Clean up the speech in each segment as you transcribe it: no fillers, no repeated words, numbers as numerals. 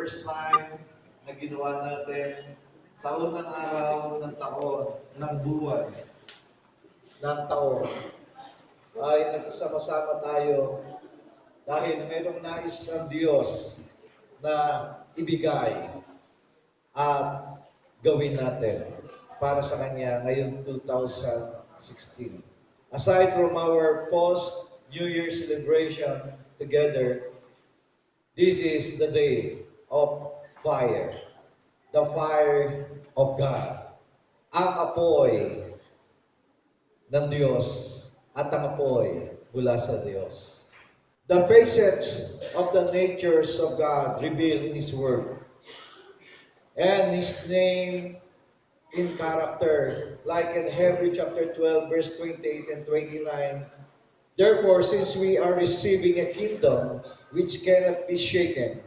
first time na ginawa natin sa unang araw ng taon, ng buwan, ng taon, ay nagsama-sama tayo dahil mayroong nais ang Diyos na ibigay at gawin natin para sa Kanya ngayong 2016. Aside from our post-New Year celebration together, this is the day of fire. The fire of God. Ang apoy ng Diyos at ang apoy mula sa Diyos. The facets of the natures of God revealed in His Word. And His name in character, like in Hebrews chapter 12, verse 28 and 29. Therefore, since we are receiving a kingdom which cannot be shaken,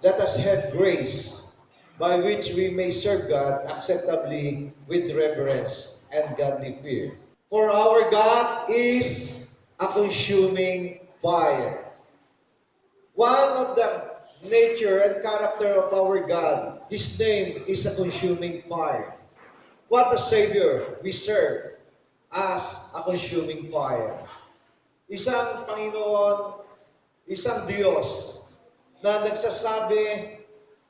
let us have grace by which we may serve God acceptably with reverence and godly fear. For our God is a consuming fire. One of the nature and character of our God, His name is a consuming fire. What a Savior we serve as a consuming fire. Isang Panginoon, isang Diyos na nagsasabi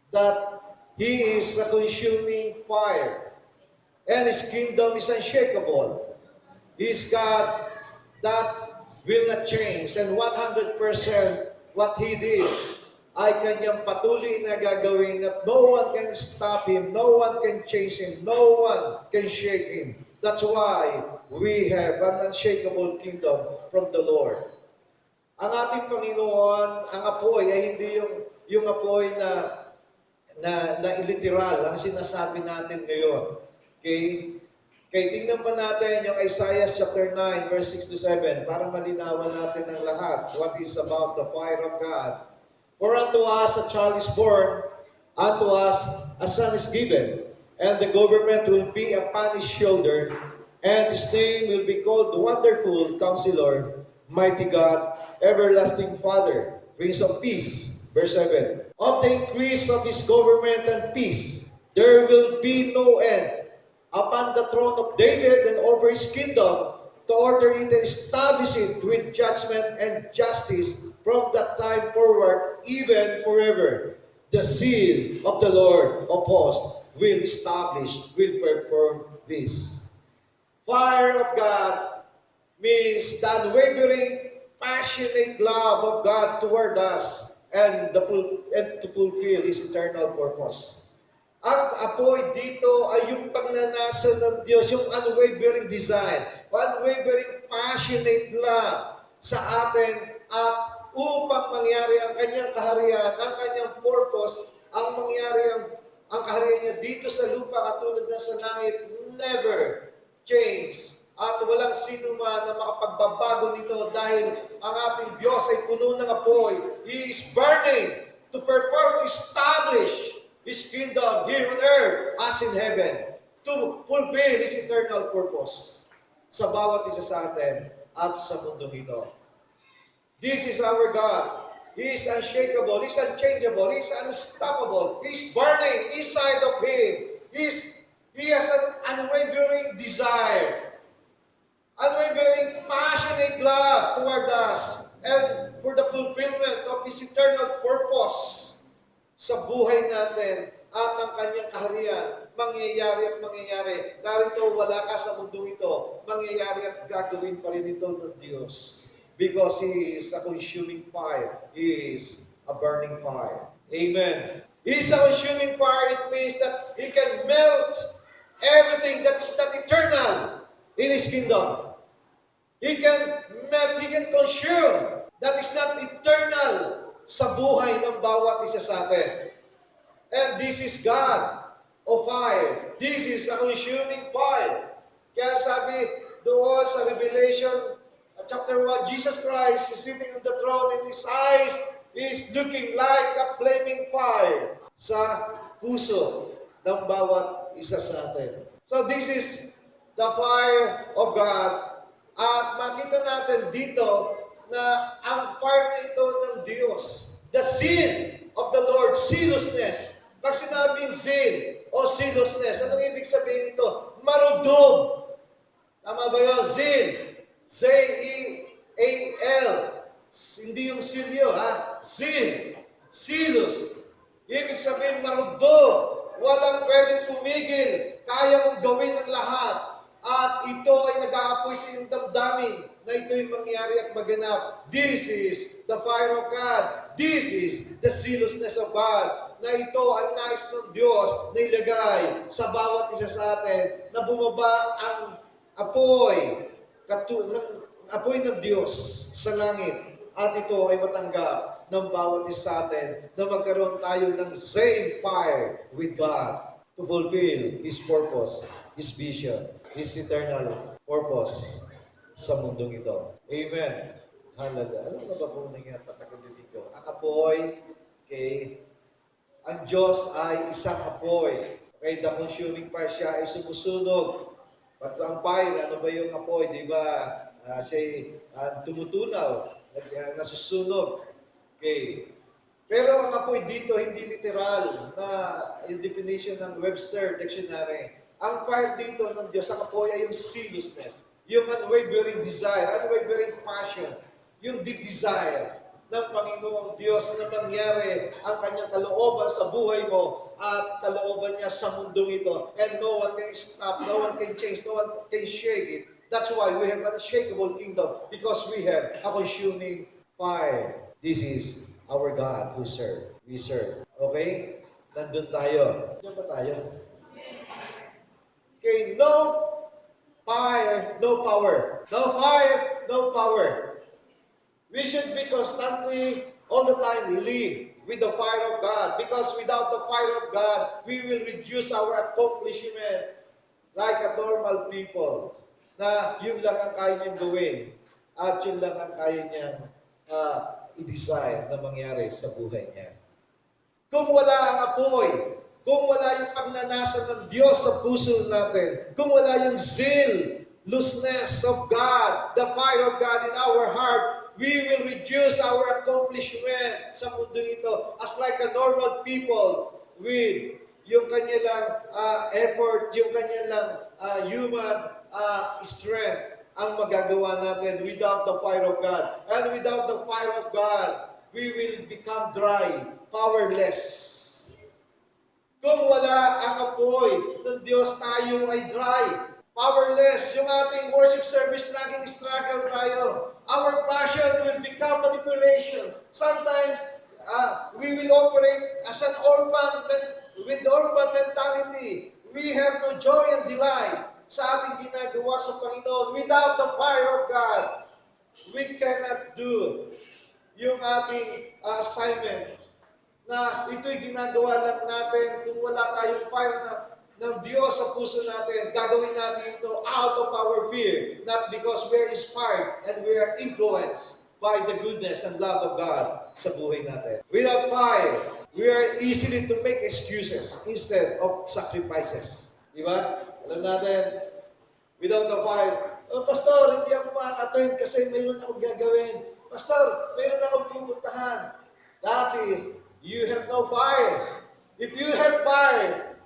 that He is a consuming fire and His kingdom is unshakable. He is God that will not change, and 100% what He did ay Kanyang patuloy na gagawin at no one can stop Him, no one can change Him, no one can shake Him. That's why we have an unshakable kingdom from the Lord. Ang ating Panginoon, ang apoy ay hindi yung apoy na literal ang sinasabi natin ngayon. Okay? Kaya tingnan pa natin yung Isaiah chapter 9 verse 6 to 7 para malinawan natin ang lahat what is about the fire of God. For unto us a child is born, unto us a son is given, and the government will be upon his shoulder, and his name will be called Wonderful Counselor, Mighty God, Everlasting Father, Prince of Peace. Verse 7. Of the increase of his government and peace, there will be no end upon the throne of David and over his kingdom, to order it and establish it with judgment and justice from that time forward, even forever. The seal of the Lord of hosts will establish, will perform this. Fire of God means the unwavering, passionate love of God toward us and to fulfill His eternal purpose. Ang apoy dito ay yung pagnanasa ng Diyos, yung unwavering design, unwavering passionate love sa atin at upang mangyari ang kanyang kaharian, ang kanyang purpose, ang kaharian niya dito sa lupa katulad ng sa langit, never change. At walang sino man na makapagbabago nito dahil ang ating Diyos ay puno ng apoy. He is burning to perform, to establish His kingdom here on earth as in heaven, to fulfill His eternal purpose sa bawat isa sa atin at sa mundong ito. This is our God. He is unshakable, He is unchangeable, He is unstoppable, He is burning inside of Him. He has an unwavering desire, unwavering passionate love toward us, and for the fulfillment of His eternal purpose sa buhay natin at ang kanyang kaharian, mangyayari at mangyayari. Narito, wala ka sa mundong ito, mangyayari at gagawin pa rin ito ng Diyos. Because He is a consuming fire. He is a burning fire. Amen. He is a consuming fire. It means that He can melt everything that is not eternal in His kingdom. He can melt, He can consume that is not eternal sa buhay ng bawat isa sa atin. And this is God of fire. This is a consuming fire. Kaya sabi doon sa Revelation chapter 1, Jesus Christ is sitting on the throne and His eyes is looking like a flaming fire sa puso ng bawat isa sa atin. So this is the fire of God. At makita natin dito na ang fire na ito ng Diyos, the seal of the Lord zealousness. Pag sinabing zeal o zealousness, anong ibig sabihin nito? Marugdog. Tama ba yun? Zeal. Z-E-A-L. Hindi yung silyo, ha? Zeal. Zealous. Ibig sabihin marugdog. Walang pwedeng pumigil. Kaya mong gawin ang lahat. At ito ay nag-aapoy sa iyong damdamin na ito'y mangyari at maganap. This is the fire of God. This is the zealousness of God. Na ito ang nais ng Diyos na ilagay sa bawat isa sa atin na bumaba ang apoy, apoy ng Diyos sa langit. At ito ay matanggap ng bawat isa sa atin na magkaroon tayo ng same fire with God to fulfill His purpose, His vision, His eternal purpose sa mundong ito. Amen. Halaga. Alam na ba kung nangyatatakalilig ko? Ang apoy, okay, ang Diyos ay isang apoy. Okay, the consuming fire, siya ay sumusunog. Pag ang fire, ano ba yung apoy? Di ba? Siya ay tumutunaw, nasusunog. Okay. Pero ang apoy dito, hindi literal na yung definition ng Webster Dictionary. Ang fire dito ng Diyos, ang apoy ay yung zealousness, yung unwavering desire, unwavering passion, yung deep desire ng Panginoong Diyos na mangyari ang kanyang kalooban sa buhay mo at kalooban niya sa mundong ito. And no one can stop, no one can change, no one can shake it. That's why we have an unshakable kingdom, because we have a consuming fire. This is our God who serve. We serve. Okay? Nandun tayo. Diyan ba tayo? Okay, no fire, no power. No fire, no power. We should be constantly, all the time, live with the fire of God. Because without the fire of God, we will reduce our accomplishment like a normal people. Na yun lang ang kaya niyang gawin. At yun lang ang kaya niyang i-desire na mangyari sa buhay niya. Kung wala ang apoy, kung wala yung pagnanasa ng Diyos sa puso natin, kung wala yung zealousness of God, the fire of God in our heart, we will reduce our accomplishment sa mundo ito as like a normal people with yung kanilang effort, yung kanilang human strength ang magagawa natin without the fire of God. And without the fire of God, we will become dry, powerless. Kung wala ang apoy ng Diyos, tayo ay dry, powerless. Yung ating worship service, laging struggle tayo. Our passion will become manipulation. Sometimes, we will operate as an orphan, with the orphan mentality. We have no joy and delight sa ating ginagawa sa Panginoon. Without the fire of God, we cannot do yung ating assignment na ito'y ginagawa lang natin kung wala tayong fire ng Diyos sa puso natin. Gagawin natin ito out of our fear, not because we are inspired and we are influenced by the goodness and love of God sa buhay natin. Without fire, we are easily to make excuses instead of sacrifices. Diba? Alam natin, without the fire, Pastor, hindi ako makaka-attend kasi mayroon akong gagawin. Pastor, mayroon akong pupuntahan. That's it. You have no fire. If you have fire,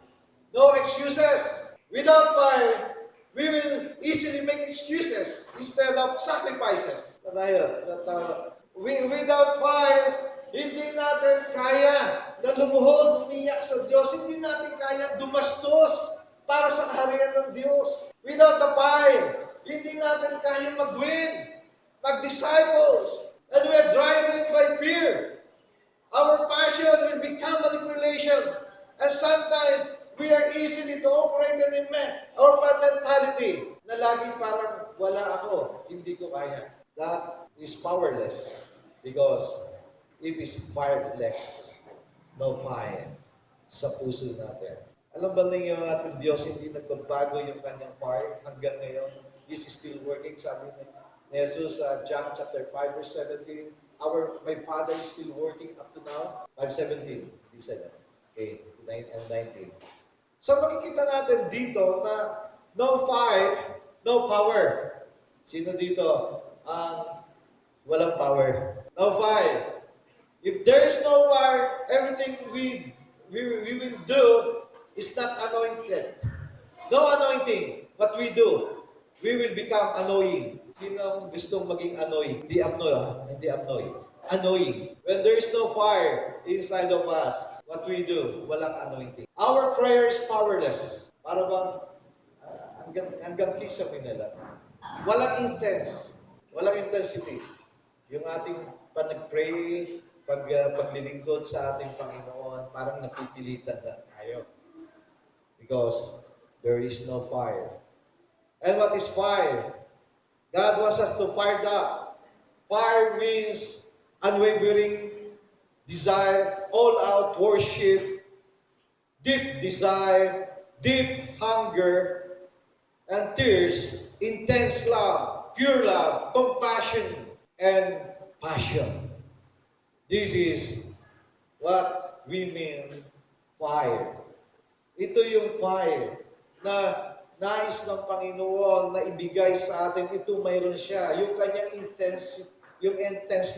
no excuses. Without fire, we will easily make excuses instead of sacrifices. Without fire, hindi natin kaya na lumuhod, umiyak sa Diyos. Hindi natin kaya gumastos para sa kaharian ng Diyos. Without the fire, hindi natin kaya mag-win, mag-disciples. And we are driven by fear. Our passion will become manipulation. And sometimes, we are easily to operate in orphan mentality na laging parang wala ako, hindi ko kaya. That is powerless because it is fireless. No fire sa puso natin. Alam ba ninyo ang ating Diyos, hindi nagbabago yung kanyang fire hanggang ngayon? This is still working, sabi ni Jesus sa John chapter 5 verse 17. My Father is still working up to now. 5:17, 17. Okay, 9 and 19. So makikita natin dito na no fire, no power. Sino dito ang walang power? No fire. If there is no fire, everything we will do is not anointed. No anointing. What we do, we will become annoying. Sino gustong maging annoying? Hindi abnoy, Hindi abnoy. Annoying. When there is no fire inside of us, what we do, walang anointing. Our prayer is powerless. Para bang hanggang kisa minala. Walang intense. Walang intensity. Yung ating panag-pray, paglilingkod sa ating Panginoon, parang napipilitan lang tayo. Because there is no fire. And what is fire? God wants us to fire up. Fire means unwavering desire, all-out worship, deep desire, deep hunger, and tears, intense love, pure love, compassion, and passion. This is what we mean fire. Ito yung fire na nais ng Panginoon na ibigay sa atin. Ito mayroon siya. Yung kanyang intense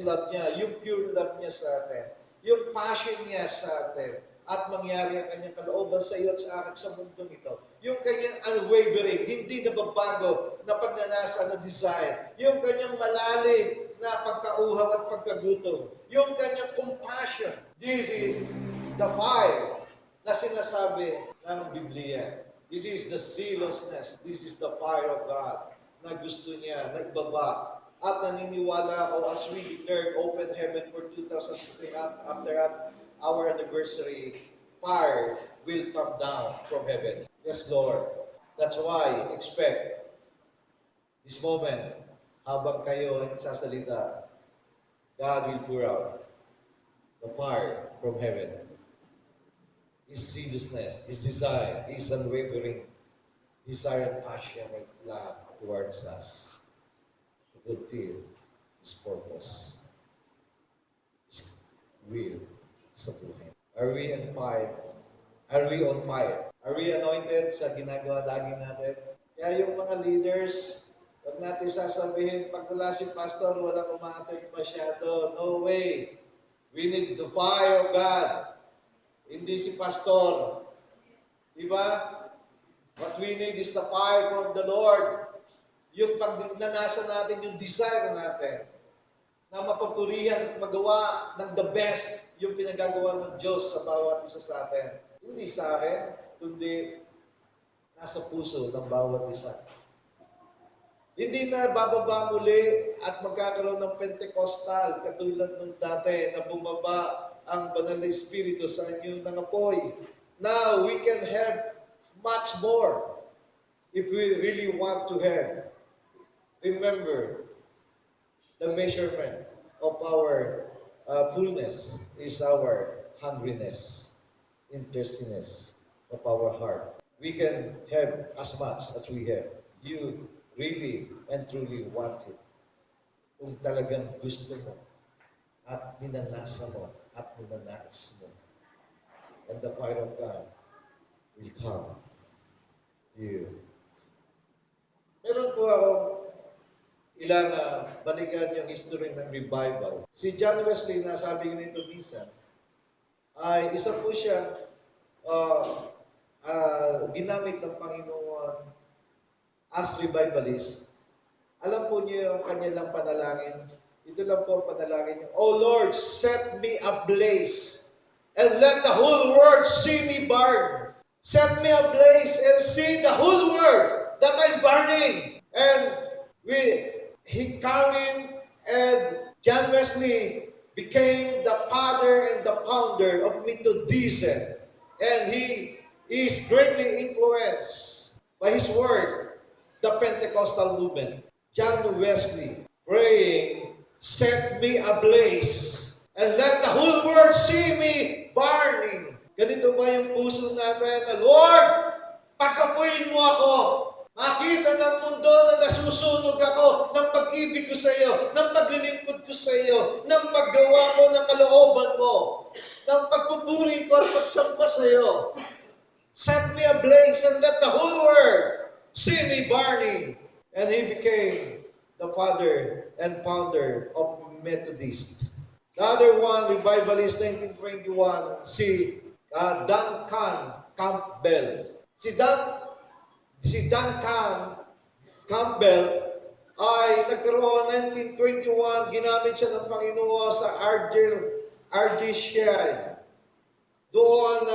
love niya, yung pure love niya sa atin, yung passion niya sa atin, at mangyari ang kanyang kalooban sa iyo at sa akin sa mundong ito. Yung kanyang unwavering, hindi nababago na pagnanasa na desire. Yung kanyang malalim na pagkauhaw at pagkagutom. Yung kanyang compassion. This is the fire na sinasabi ng Biblia. This is the zealousness. This is the fire of God na gusto niya na ibaba. At naniniwala ako as we declared open heaven for 2016 after our anniversary, fire will come down from heaven. Yes, Lord. That's why expect this moment, habang kayo ay nagsasalita, God will pour out the fire from heaven. His zealousness, His desire, His unwavering desire and passion and love towards us to fulfill His purpose, His will sa buhay. Are we on fire? Are we on fire? Are we anointed sa ginagawa lagi natin? Kaya yung mga leaders, huwag natin sasabihin, pag wala si pastor, walang umaatid masyado. No way. We need the fire of God. Hindi si pastor. Diba? What we need is the fire from the Lord. Yung pag nanasa natin, yung desire natin, na mapapurihan at magawa ng the best yung pinagagawa ng Diyos sa bawat isa sa atin. Hindi sa akin, kundi nasa puso ng bawat isa. Hindi na bababa muli at magkakaroon ng Pentecostal katulad nung dati na bumaba ang Banal na Espiritu sa inyo ng apoy. Now, we can have much more if we really want to have. Remember, the measurement of our fullness is our hungriness, thirstiness of our heart. We can have as much as we have. You really and truly want it. Kung talagang gusto mo at ninanasa mo at ninanais mo. And the fire of God will come to you. Meron po akong ilang balikan yung history ng revival. Si John Wesley, nasabi ko nito minsan, ay isa po siya ginamit ng Panginoon as revivalist. Alam po niyo yung kanyang panalangin. Ito lang po ang panalangin niya. Oh Lord, set me ablaze and let the whole world see me burn. Set me ablaze and see the whole world that I'm burning. And he came in, and John Wesley became the father and the founder of Methodism. And he is greatly influenced by his word, the Pentecostal movement. John Wesley praying, set me ablaze and let the whole world see me burning. Ganito ba yung puso natin na, Lord, pagkapuin mo ako. Makita ng mundo na nasusunog ako ng pag-ibig ko sa iyo, ng paglilingkod ko sa iyo, ng paggawa ko ng kalooban mo, ng pagpupuri ko at pagsamba sa iyo. Set me ablaze and let the whole world see me burning. And he became the father and founder of Methodist. The other one, revivalist 1921, si Duncan Campbell. Si Duncan Campbell ay nagkaroon 1921, ginamit siya ng Panginoon sa Argentiera. Doon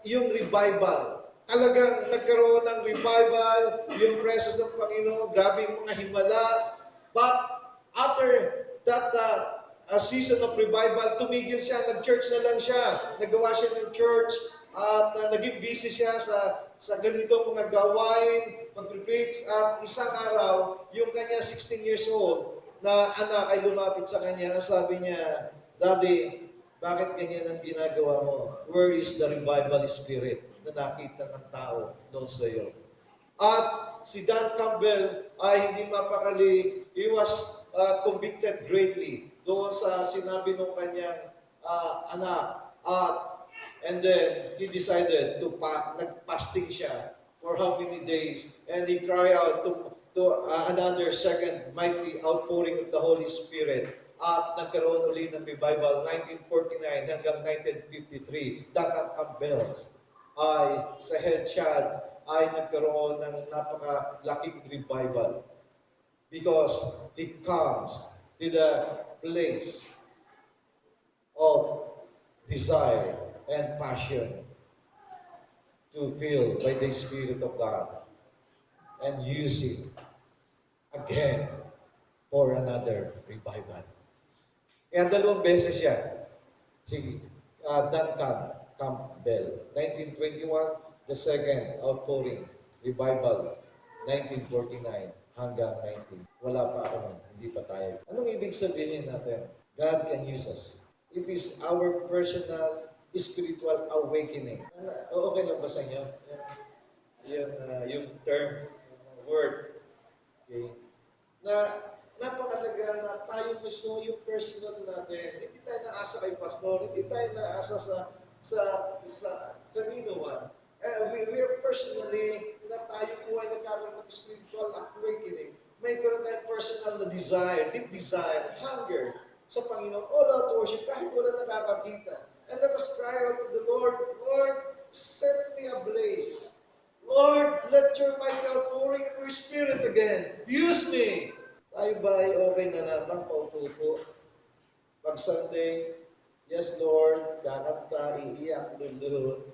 yung revival. Talagang nagkaroon ng revival, yung presence ng Panginoon, grabe yung mga himala. But after that season of revival, tumigil siya, nag-church na lang siya. Nagawa siya ng church at naging busy siya sa ganitong mga gawain, mag-preach. At isang araw, yung kanya 16 years old na anak ay lumapit sa kanya. Sabi niya, Daddy, bakit ganyan ang ginagawa mo? Where is the revival spirit na nakita ng tao doon sa iyo? At si Dan Campbell ay hindi mapakali. He was convicted greatly doon sa sinabi ng kanyang anak. And then he decided to nag-fasting siya for how many days. And he cried out to another second mighty outpouring of the Holy Spirit. At nagkaroon ulit ng revival 1949 hanggang 1953. Duncan Campbell ay sa Headshot ay nagkaroon ng napakalaking revival because it comes to the place of desire and passion to feel by the Spirit of God and use it again for another revival. Kaya 2 beses siya, si Duncan Campbell. 1921, the second outpouring, revival, 1949 hanggang 19. Wala pa ako nun, hindi pa tayo. Anong ibig sabihin natin? God can use us. It is our personal spiritual awakening. Okay lang ba sa inyo? Yung term, word. Okay? Na napakalaga na tayo mismo yung personal natin. Hindi tayo naasa kay pastor, hindi tayo naasa sa kanino man. We are personally na tayo po ay nagkakaroon ng spiritual awakening. May karoon tayong personal na desire, deep desire, hunger sa Panginoon. All out worship, kahit wala nakakakita. And let us cry out to the Lord, Lord, set me ablaze. Lord, let your mighty outpouring of your Spirit again. Use me. Tayo ba ay okay na naman, paupo-upo? Pag Sunday, yes Lord, kakanta, iiyak, lulun.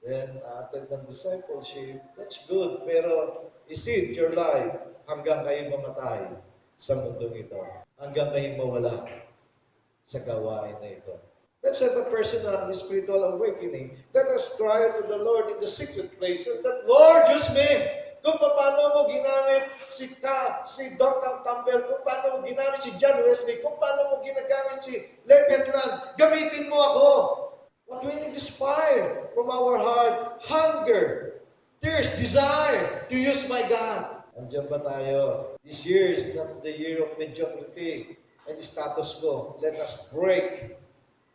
Then, attend ng discipleship. That's good. Pero, is it your life hanggang kayo mamatay sa mundong ito? Hanggang kayo mawala sa gawain na ito? Let's have a personal spiritual awakening. Let us cry to the Lord in the secret place and that, Lord, use me. Kung paano mo ginamit si Duncan Campbell, kung paano mo ginamit si John Wesley, kung paano mo ginagamit si Lepetland, gamitin mo ako. What we need is fire from our heart, hunger, thirst, desire to use my God. Andiyan ba tayo? This year is not the year of mediocrity and the status quo. Let us break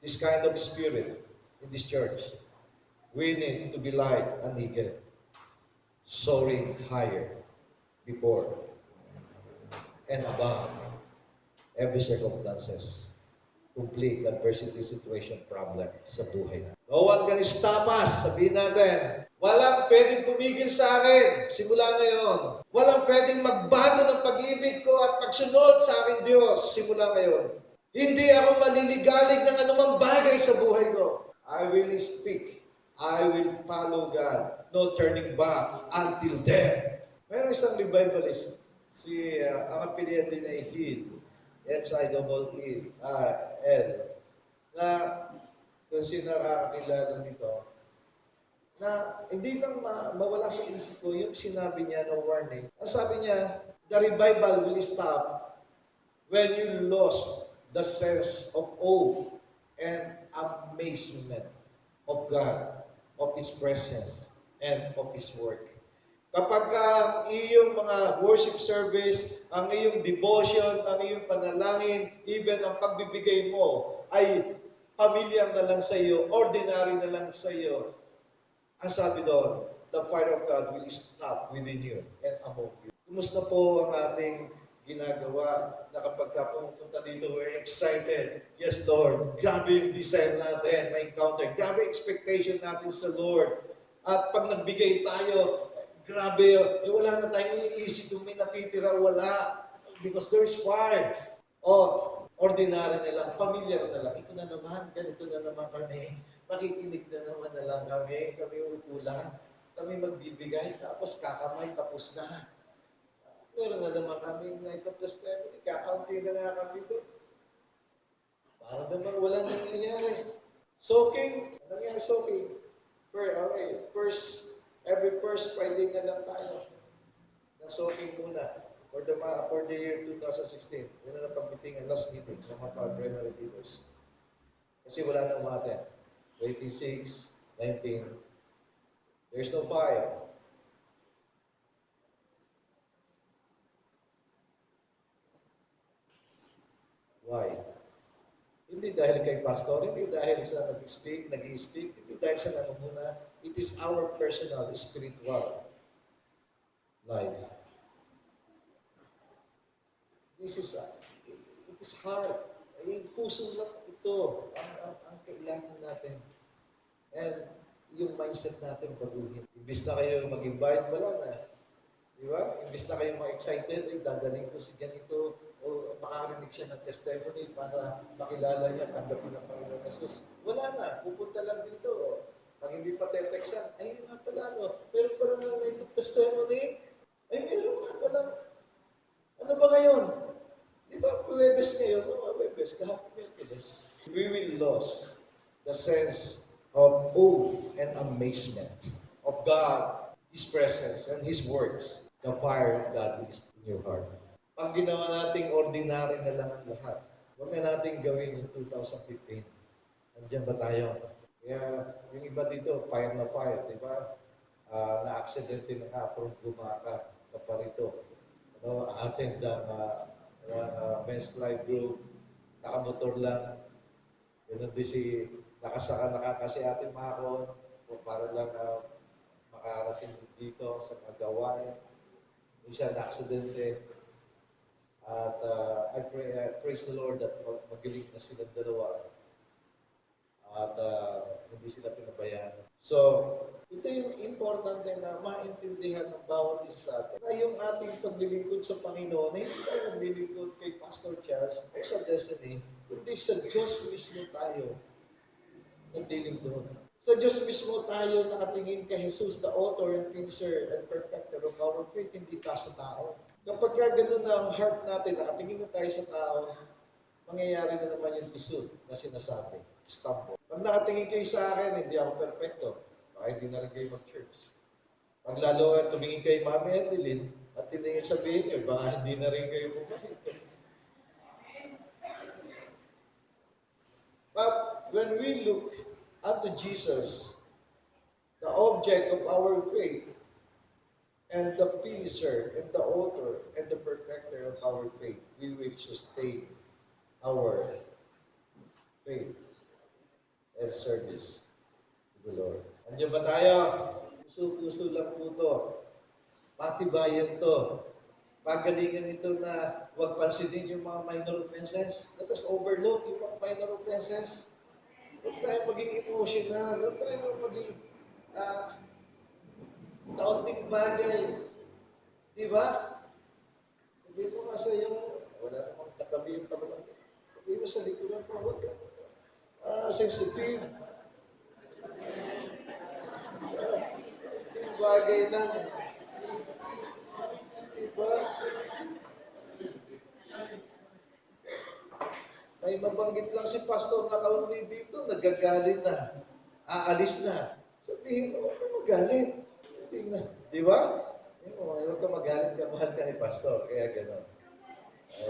this kind of spirit in this church. We need to be like an eagle, soaring higher before and above every circumstances, complete adversity, situation, problem sa buhay natin. No one can stop us. Sabihin natin, walang pwedeng pumigil sa akin simula ngayon. Walang pwedeng magbago ng pag-ibig ko at pagsunod sa aking Diyos simula ngayon. Hindi ako maliligalig ng anumang bagay sa buhay ko. I will stick. I will follow God. No turning back until death. Meron isang revivalist. Ang apelyido niya ay Hill. H-I-L-L. Na kung sino nakakakilala nito, na hindi lang mawala sa isip ko yung sinabi niya na warning. Ang sabi niya, the revival will stop when you lost the sense of awe and amazement of God, of His presence, and of His work. Kapag ang iyong mga worship service, ang iyong devotion, ang iyong panalangin, even ang pagbibigay mo ay pamilyar na lang sa iyo, ordinary na lang sa iyo, ang sabi doon, the fire of God will stop within you and among you. Kumusta po ang ating ginagawa na kapag ka pumunta dito, we're excited. Yes, Lord. Grabe yung desire natin, may encounter. Grabe expectation natin sa Lord. At pag nagbigay tayo, grabe, wala na tayong iniisip kung may natitira, wala. Because there is fire. Ordinary na lang, familiar na lang. Ito na naman, ganito na naman kami. Makikinig na naman na lang kami uukulan. Kami magbibigay, tapos kakamay, tapos na. Meron na naman kami night of testimony, kakaunti na nga kami doon. Para naman wala nangyayari. Soaking, anong nangyayari soaking? Every first Friday na lang tayo. Soaking muna for the year 2016. Yun na pag-meeting, ang last meeting ng mga primary leaders. Kasi wala nang umaten. 26, 19, there's no fire. Why? Hindi dahil kay pastor, hindi dahil sa nag-speak, hindi dahil sa namumuna. It is our personal, spiritual life. It is hard. Yung puso lang ito ang kailangan natin. And yung mindset natin baguhin. Imbis na kayo mag-invite, wala na. Di ba? Imbis na kayo ma-excited, dadalhin ko si ganito, o makarinig siya ng testimony para makilala niya, tanggapin ng Panginoon Jesus. Wala na, pupunta lang dito. Pag hindi pa te-textan, ay nga pala, meron pala ng night of testimony. Ay meron nga pala. Ano ba ngayon? Di ba, Huwebes ngayon? Huwebes, kahapon Miyerkules. We will lose the sense of awe and amazement of God, His presence, and His works. The fire of God is in your heart. Pag ginawa nating ordinary na lang ang lahat, huwag na natin gawin yung 2015. Nandiyan ba tayo? Kaya yung iba dito, fire na fire, di ba? Na-accidente na kapro gumaka na parito. Attend ng men's life group, nakamotor lang. Ganun din nakakasi ating makon para lang makarating dito sa mga gawain. Hindi siya na-accidente. At I praise the Lord that magaling na silang dalawa. At hindi sila pinabayaan. So, ito yung importante na maintindihan ng bawat isa sa atin. Na yung ating paglilingkod sa Panginoon, na hindi tayo naglilingkod kay Pastor Charles o sa Destiny, kundi sa Diyos mismo tayo naglilingkod. Sa Diyos mismo tayo nakatingin kay Jesus, the author and finisher and perfecter of our faith, hindi tayo sa tao. Kapag ganun na ang heart natin, nakatingin na tayo sa tao, mangyayari na naman yung tisod na sinasabi. Stumble. Pag nakatingin kayo sa akin, hindi ako perfecto. Baka hindi na rin kayo mag-church. Pag lalo tumingin kayo Mami Adeline, at tiningin sabihin nyo, baka hindi na rin kayo bumalik. But when we look unto Jesus, the object of our faith, and the finisher, and the author, and the perfecter of our faith, we will sustain our faith and service to the Lord. Andiyan ba tayo? Puso-puso lang po ito. Patibayan to. Pagalingan ito na huwag pansinin yung mga minor offenses. Let us overlook yung mga minor offenses. Huwag tayo maging emotional. Huwag tayo maging kaunting bagay. Di ba? Sabihin mo nga sa iyo, wala namang katabi yung kabalang. Sabihin mo sa likuran mo, huwag ka sensitive. Yung bagay lang. Di ba? May mabanggit lang si pastor na kaunti dito, nagagalit na, aalis na. Sabihin mo, huwag ka magalit. Di ba? Huwag ka magalit ka, mahal ka ni pastor. Kaya gano'n.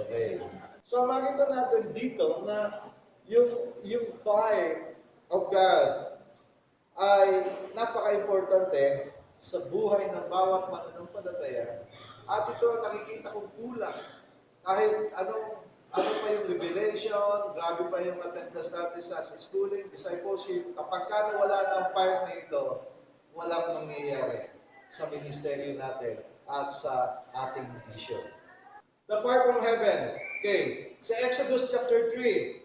Okay. So, makita natin dito na yung fire of God ay napaka-importante sa buhay ng bawat mananampalataya. At ito nakikita kong kulang. Kahit ano pa yung revelation, grabe pa yung attendance natin sa schooling, discipleship, kapag ka nawala ng fire na ito, walang mangyayari sa ministeryo natin at sa ating vision. The fire from heaven. Okay. Sa Exodus chapter 3,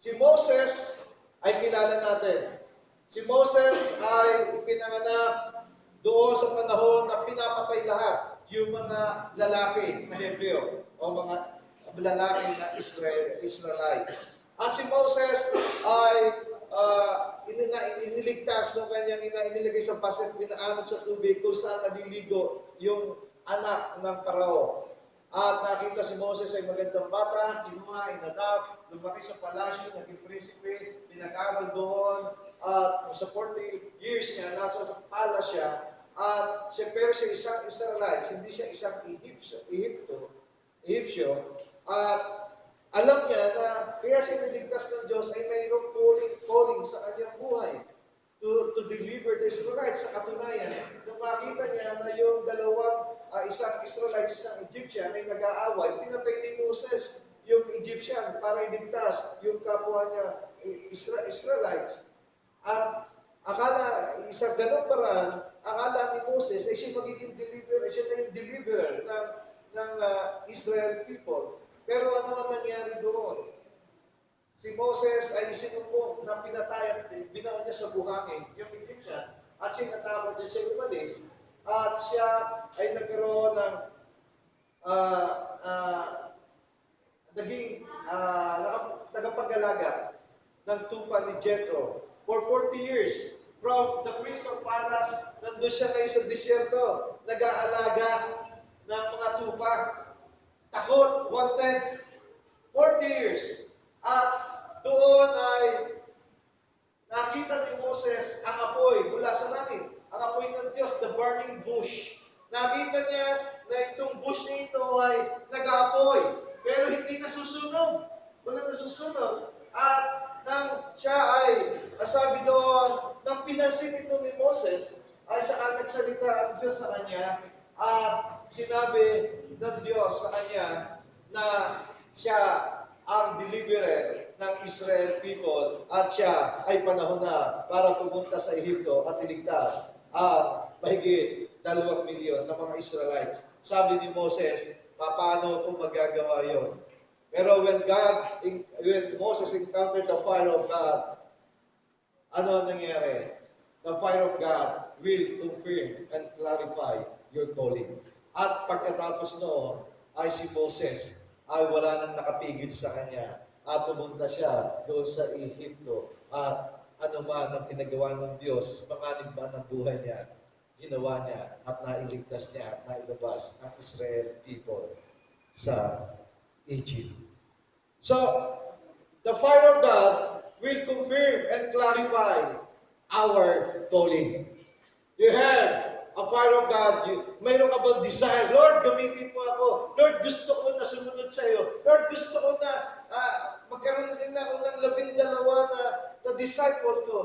si Moses ay kilala natin. Si Moses ay ipinanganak doon sa panahon na pinapatay lahat yung mga lalaki na Hebreo o mga lalaki na Israelites. At si Moses ay iniligtas ng kanyang ina, inilagay sa basket, pinaanod sa tubig kung saan naliligo yung anak ng Parao. At nakita si Moses ay magandang bata, kinuha, inadapt, lumaki sa palasyo, naging prinsipe, pinag-aral doon, at sa 40 years niya, nasa sa palace siya, at siya, pero siya isang Israelite, hindi siya isang Egyptio, at alam niya na kaya siya niligtas ng Diyos ay mayroong calling sa kanyang buhay to deliver the Israelites. Sa katunayan, nung makita niya na yung dalawang isang Israelite, isang Egyptian ay nag-aaway, pinatay ni Moses yung Egyptian para iligtas yung kapwa niya Israelites. At akala, isa ganong paraan, akala ni Moses ay siya magiging deliverer, siya na yung deliverer ng Israel people. Pero ano ang nangyari doon? Si Moses ay isinumpong na pinatay at binaon niya sa buhangin yung Egyptian at siya natakot siya umalis at siya ay nagkaroon ng naging tagapag-alaga ng tupa ni Jethro for 40 years. From the prince of palace, nandun siya ngayon sa disyerto, nag-aalaga ng mga tupa. Takot, wanted, 40 years. At doon ay nakita ni Moses ang apoy mula sa langit. Ang apoy ng Diyos, the burning bush. Nakita niya na itong bush na ito ay nag-apoy, pero hindi nasusunog. Walang nasusunog. At nang siya ay, sabi doon, nang pinansin ito ni Moses, ay saan nagsalita ang Diyos sa kanya, at sinabi ng Diyos sa kanya na siya ang deliverer ng Israel people at siya ay panahon na para pumunta sa Ehipto at iligtas ang mahigit 2 milyon na mga Israelites. Sabi ni Moses, paano ko magagawa yon? Pero when Moses encountered the fire of God, ano nangyari? The fire of God will confirm and clarify your calling. At pagkatapos noon, ay si Moses ay wala nang nakapigil sa kanya at pumunta siya doon sa Ehipto at ano man ang pinagawa ng Diyos, panganib ba ng buhay niya, ginawa niya at nailigtas niya at nailabas ang Israel people sa Egypt. So, the fire of God will confirm and clarify our calling. You have a fire of God. Mayroon ka bang desire? Lord, gamitin mo ako. Lord, gusto ko na sumunod sa iyo. Lord, gusto ko na magkaroon na din ako ng 12 na disciple ko.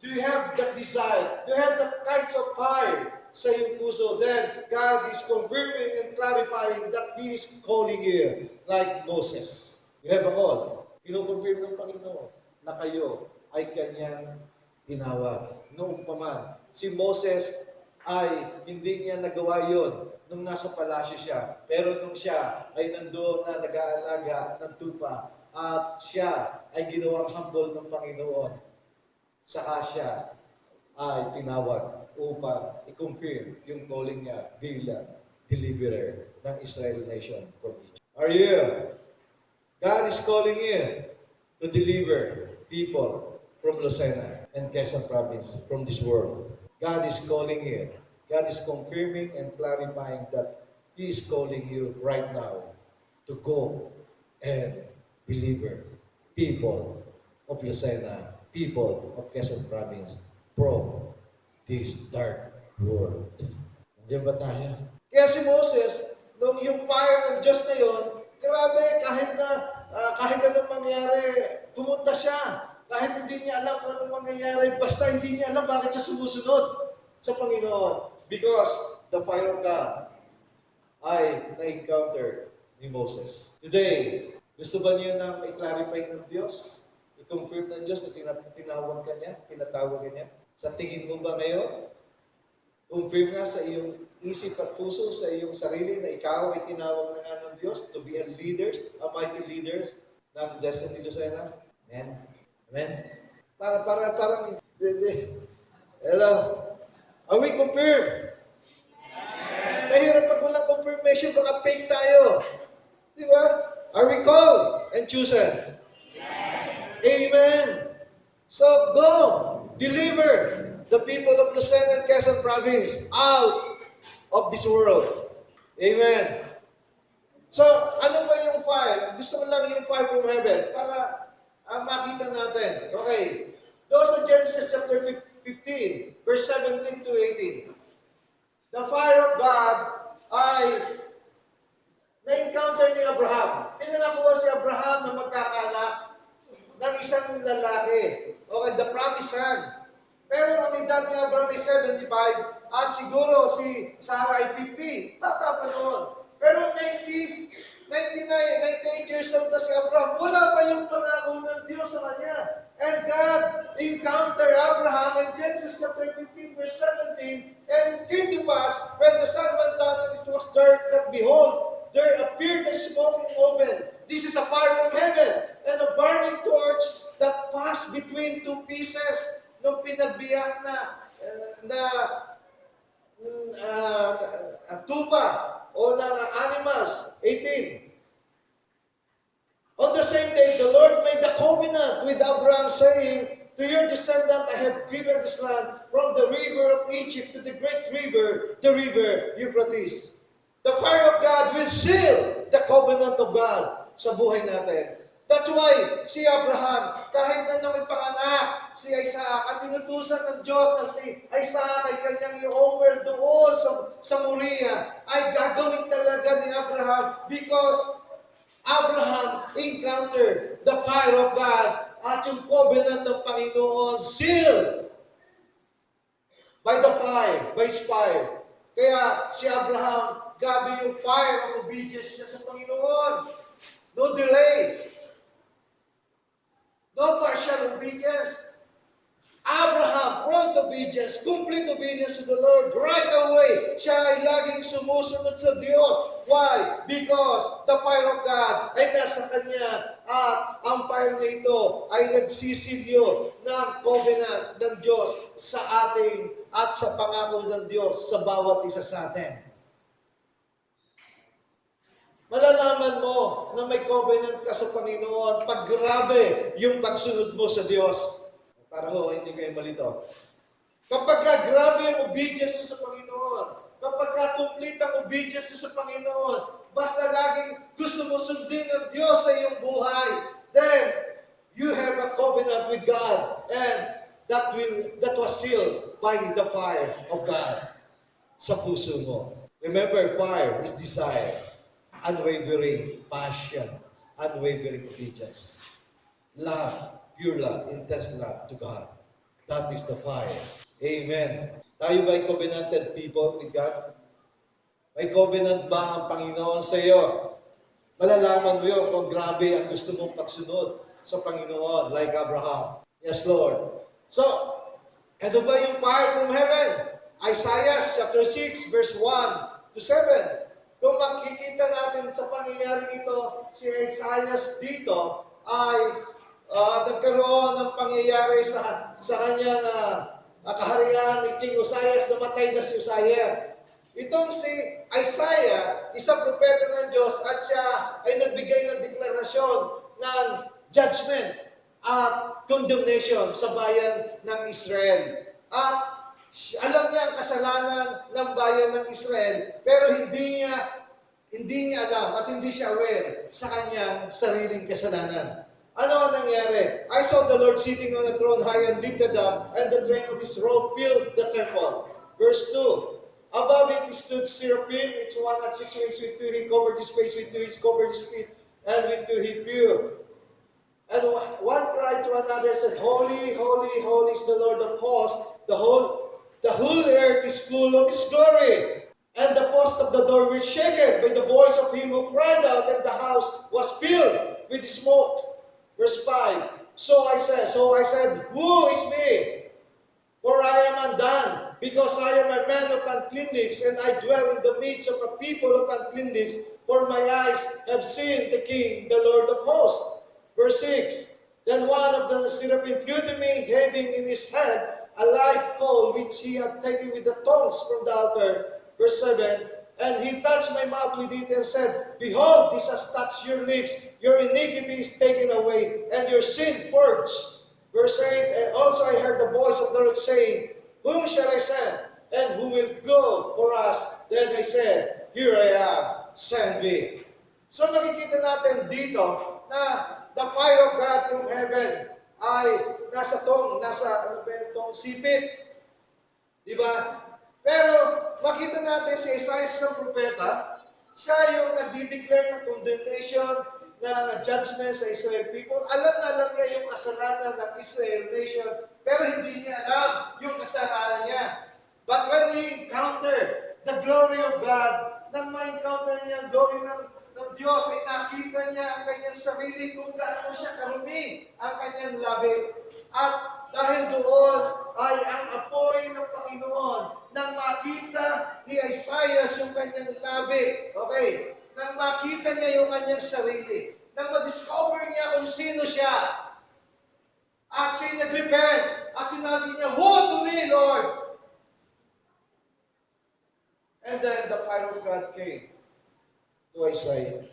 Do you have that desire? Do you have that kinds of fire sa iyong puso? Then, God is confirming and clarifying that He is calling you like Moses. You have a call. Kinukonfirm ng Panginoon na kayo ay Kanyang tinawag. Noong pa man, si Moses ay hindi niya nagawa yon nung nasa palasyo siya. Pero nung siya ay nandoon na nag-aalaga ng tupa at siya ay ginawang humble ng Panginoon, saka siya ay tinawag upang i-confirm yung calling niya bilang deliverer ng Israel nation from Egypt. Are you? God is calling you to deliver people from Lucena and Quezon province, from this world. God is calling you. God is confirming and clarifying that He is calling you right now to go and deliver people of Lucena, people of Quezon province from this dark world. Nandiyan ba tayo? Kaya si Moses, nung yung fire ng Diyos na yun, grabe, kahit anong mangyari, pumunta siya. Kahit hindi niya alam kung anong mangyayari, basta hindi niya alam bakit siya sumusunod sa Panginoon. Because the fire of God ay na-encounter ni Moses. Today, gusto ba niyo nang i-clarify ng Diyos? I-confirm ng Diyos na tinawag ka niya, tinatawag ka niya? Sa tingin mo ba ngayon, Confirm nga sa iyong isip at puso, sa iyong sarili na ikaw ay tinawag na nga ng Diyos to be a leader, a mighty leader ng Destiny Lucena. Amen? Amen? Parang, hello? Are we confirmed? Mahirap pag walang confirmation, baka fake tayo. Di ba? Are we called and chosen? Amen. So go, deliver the people of Lucena and Quezon Province out of this world. Amen. So, ano ba yung fire? Gusto ko lang yung fire from heaven para makita natin. Okay. Doon sa Genesis chapter 15, verse 17 to 18. The fire of God ay na-encounter ni Abraham. Pinangakuha si Abraham na magkakaanak ng isang lalaki. Okay, the promised son. Pero ang edad ni Abraham ay 75 at siguro si Sarah ay 50. Bata pa noon. Pero 98 years old na si Abraham. Wala pa yung pangako ng Diyos sa kanya. And God encountered Abraham in Genesis chapter 15 verse 17. And it came to pass when the sun went down and it was dark that behold, there appeared a smoking oven. This is a fire from heaven and a burning torch that passed between two pieces. Nung pinagbiyak na tupa o ng animals. 18. On the same day, the Lord made a covenant with Abraham, saying, to your descendant I have given this land from the river of Egypt to the great river, the river Euphrates. The fire of God will seal the covenant of God sa buhay natin. That's why si Abraham, kahit na may panganak, si Isaac, at tinutusan ng Diyos na si Isaac ay kanyang i-offer doon sa Moriah, ay gagawin talaga ni Abraham because Abraham encountered the fire of God at yung covenant ng Panginoon sealed by the fire, by his fire. Kaya si Abraham, grabe yung fire of obedience niya sa Panginoon. No delay. No partial obedience. Abraham, prompt obedience, complete obedience to the Lord. Right away, siya ay laging sumusunod sa Diyos. Why? Because the fire of God ay nasa kanya at ang fire na ito ay nagsisilyo ng covenant ng Diyos sa ating at sa pangako ng Diyos sa bawat isa sa atin. Malalaman mo na may covenant ka sa Panginoon pag grabe yung pagsunod mo sa Diyos. Para hindi kayo malito. Kapag grabe yung obedience mo sa Panginoon, kapag complete ang obedience mo sa Panginoon, basta laging gusto mo sundin ng Diyos sa iyong buhay, then you have a covenant with God and that was sealed by the fire of God sa puso mo. Remember, fire is desire. Unwavering passion, unwavering obedience. Love, pure love, intense love to God. That is the fire. Amen. Tayo ba'y covenanted people with God? May covenant ba ang Panginoon sa iyo? Malalaman mo yun kung grabe ang gusto mong pagsunod sa Panginoon like Abraham. Yes, Lord. So, ito ba yung fire from heaven? Isaiah chapter 6 verse 1 to 7. Kung makikita natin sa pangyayaring ito, si Isaiah dito ay nagkaroon ng pangyayari sa kanyang kaharian ni King Uzziah, namatay na si Uzziah. Itong si Isaiah, isang propeta ng Diyos at siya ay nagbigay ng deklarasyon ng judgment at condemnation sa bayan ng Israel. At alam niya ang kasalanan ng bayan ng Israel, pero hindi niya alam at hindi siya aware sa kanyang sariling kasalanan. Ano ang nangyari? I saw the Lord sitting on a throne high and lifted up, and the train of his robe filled the temple. Verse 2. Above it stood seraphim, each one had 6 wings. With 2 he covered his face, with 2 he covered his feet, and with 2 he flew. And one cried to another and said, Holy, holy, holy is the Lord of hosts. The whole earth is full of his glory. And the post of the door was shaken by the voice of him who cried out, and the house was filled with smoke. Verse 5. So I said, Who is me? For I am undone, because I am a man of unclean lips, and I dwell in the midst of a people of unclean lips, for my eyes have seen the King, the Lord of hosts. Verse 6, Then one of the seraphim flew to me, having in his hand a live coal, which he had taken with the tongs from the altar. Verse 7, And he touched my mouth with it and said, Behold, this has touched your lips, your iniquity is taken away, and your sin purged. Verse 8, And also I heard the voice of the Lord saying, Whom shall I send? And who will go for us? Then I said, Here I am, send me. So makikita natin dito na the fire of God from heaven ay nasa sipit. Diba? Pero makita natin si Isaiah sa propeta, siya yung nagdi-declare ng condemnation, ng judgment sa Israel people. Alam na alam niya yung kasalanan ng Israel nation, pero hindi niya alam yung kasalanan niya. But when he encountered the glory of God, nang ma-encounter niya ang glory ng Diyos, ay nakita niya ang kanyang sarili kung gaano siya karumi ang kanyang labi. At dahil doon ay ang apoy ng Panginoon nang makita ni Isaiah yung kanyang labi. Okay? Nang makita niya yung kanyang sarili. Nang ma-discover niya kung sino siya. At siya nag-repent. At sinabi niya, Woe to me, Lord! And then the fire of God came to Isaiah.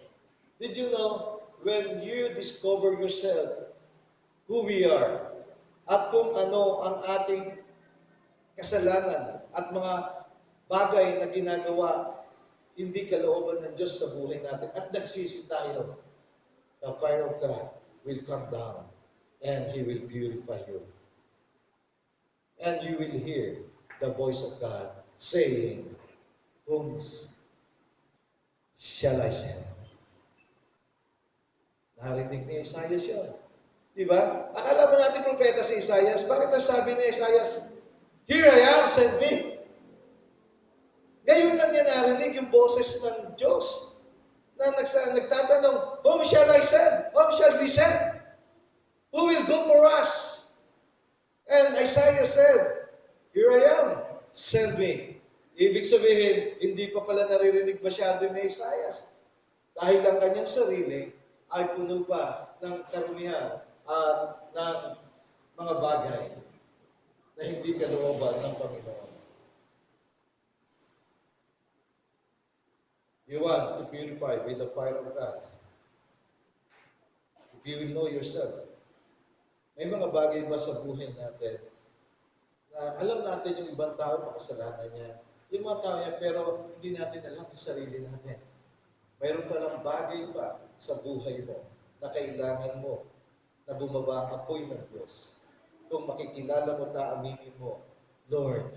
Did you know, when you discover yourself, who we are, at kung ano ang ating kasalanan at mga bagay na ginagawa, hindi kalooban ng Diyos sa buhay natin, at nagsisi tayo, the fire of God will come down and He will purify you. And you will hear the voice of God saying, Whom shall I send? Narinig ni Isaiah siya. Diba? Akala ba natin propeta si Isaiah? Bakit nasabi ni Isaiah, Here I am, send me? Ngayon lang niya narinig yung boses ng Diyos na nagtatanong, Whom shall I send? Whom shall we send? Who will go for us? And Isaiah said, Here I am, send me. Ibig sabihin, hindi pa pala naririnig masyado ni Isaiah. Dahil ang kanyang sarili ay puno pa ng karumihan at ng mga bagay na hindi kalooban ng Panginoon. You want to purify by the fire of God. If you will know yourself, may mga bagay ba sa buhay natin na alam natin yung ibang tao makasalanan niya, yung mga tao niya, pero hindi natin alam yung sarili natin. Mayroon palang bagay pa sa buhay mo na kailangan mo na bumaba ang apoy ng Diyos. Kung makikilala mo, aminin mo, Lord,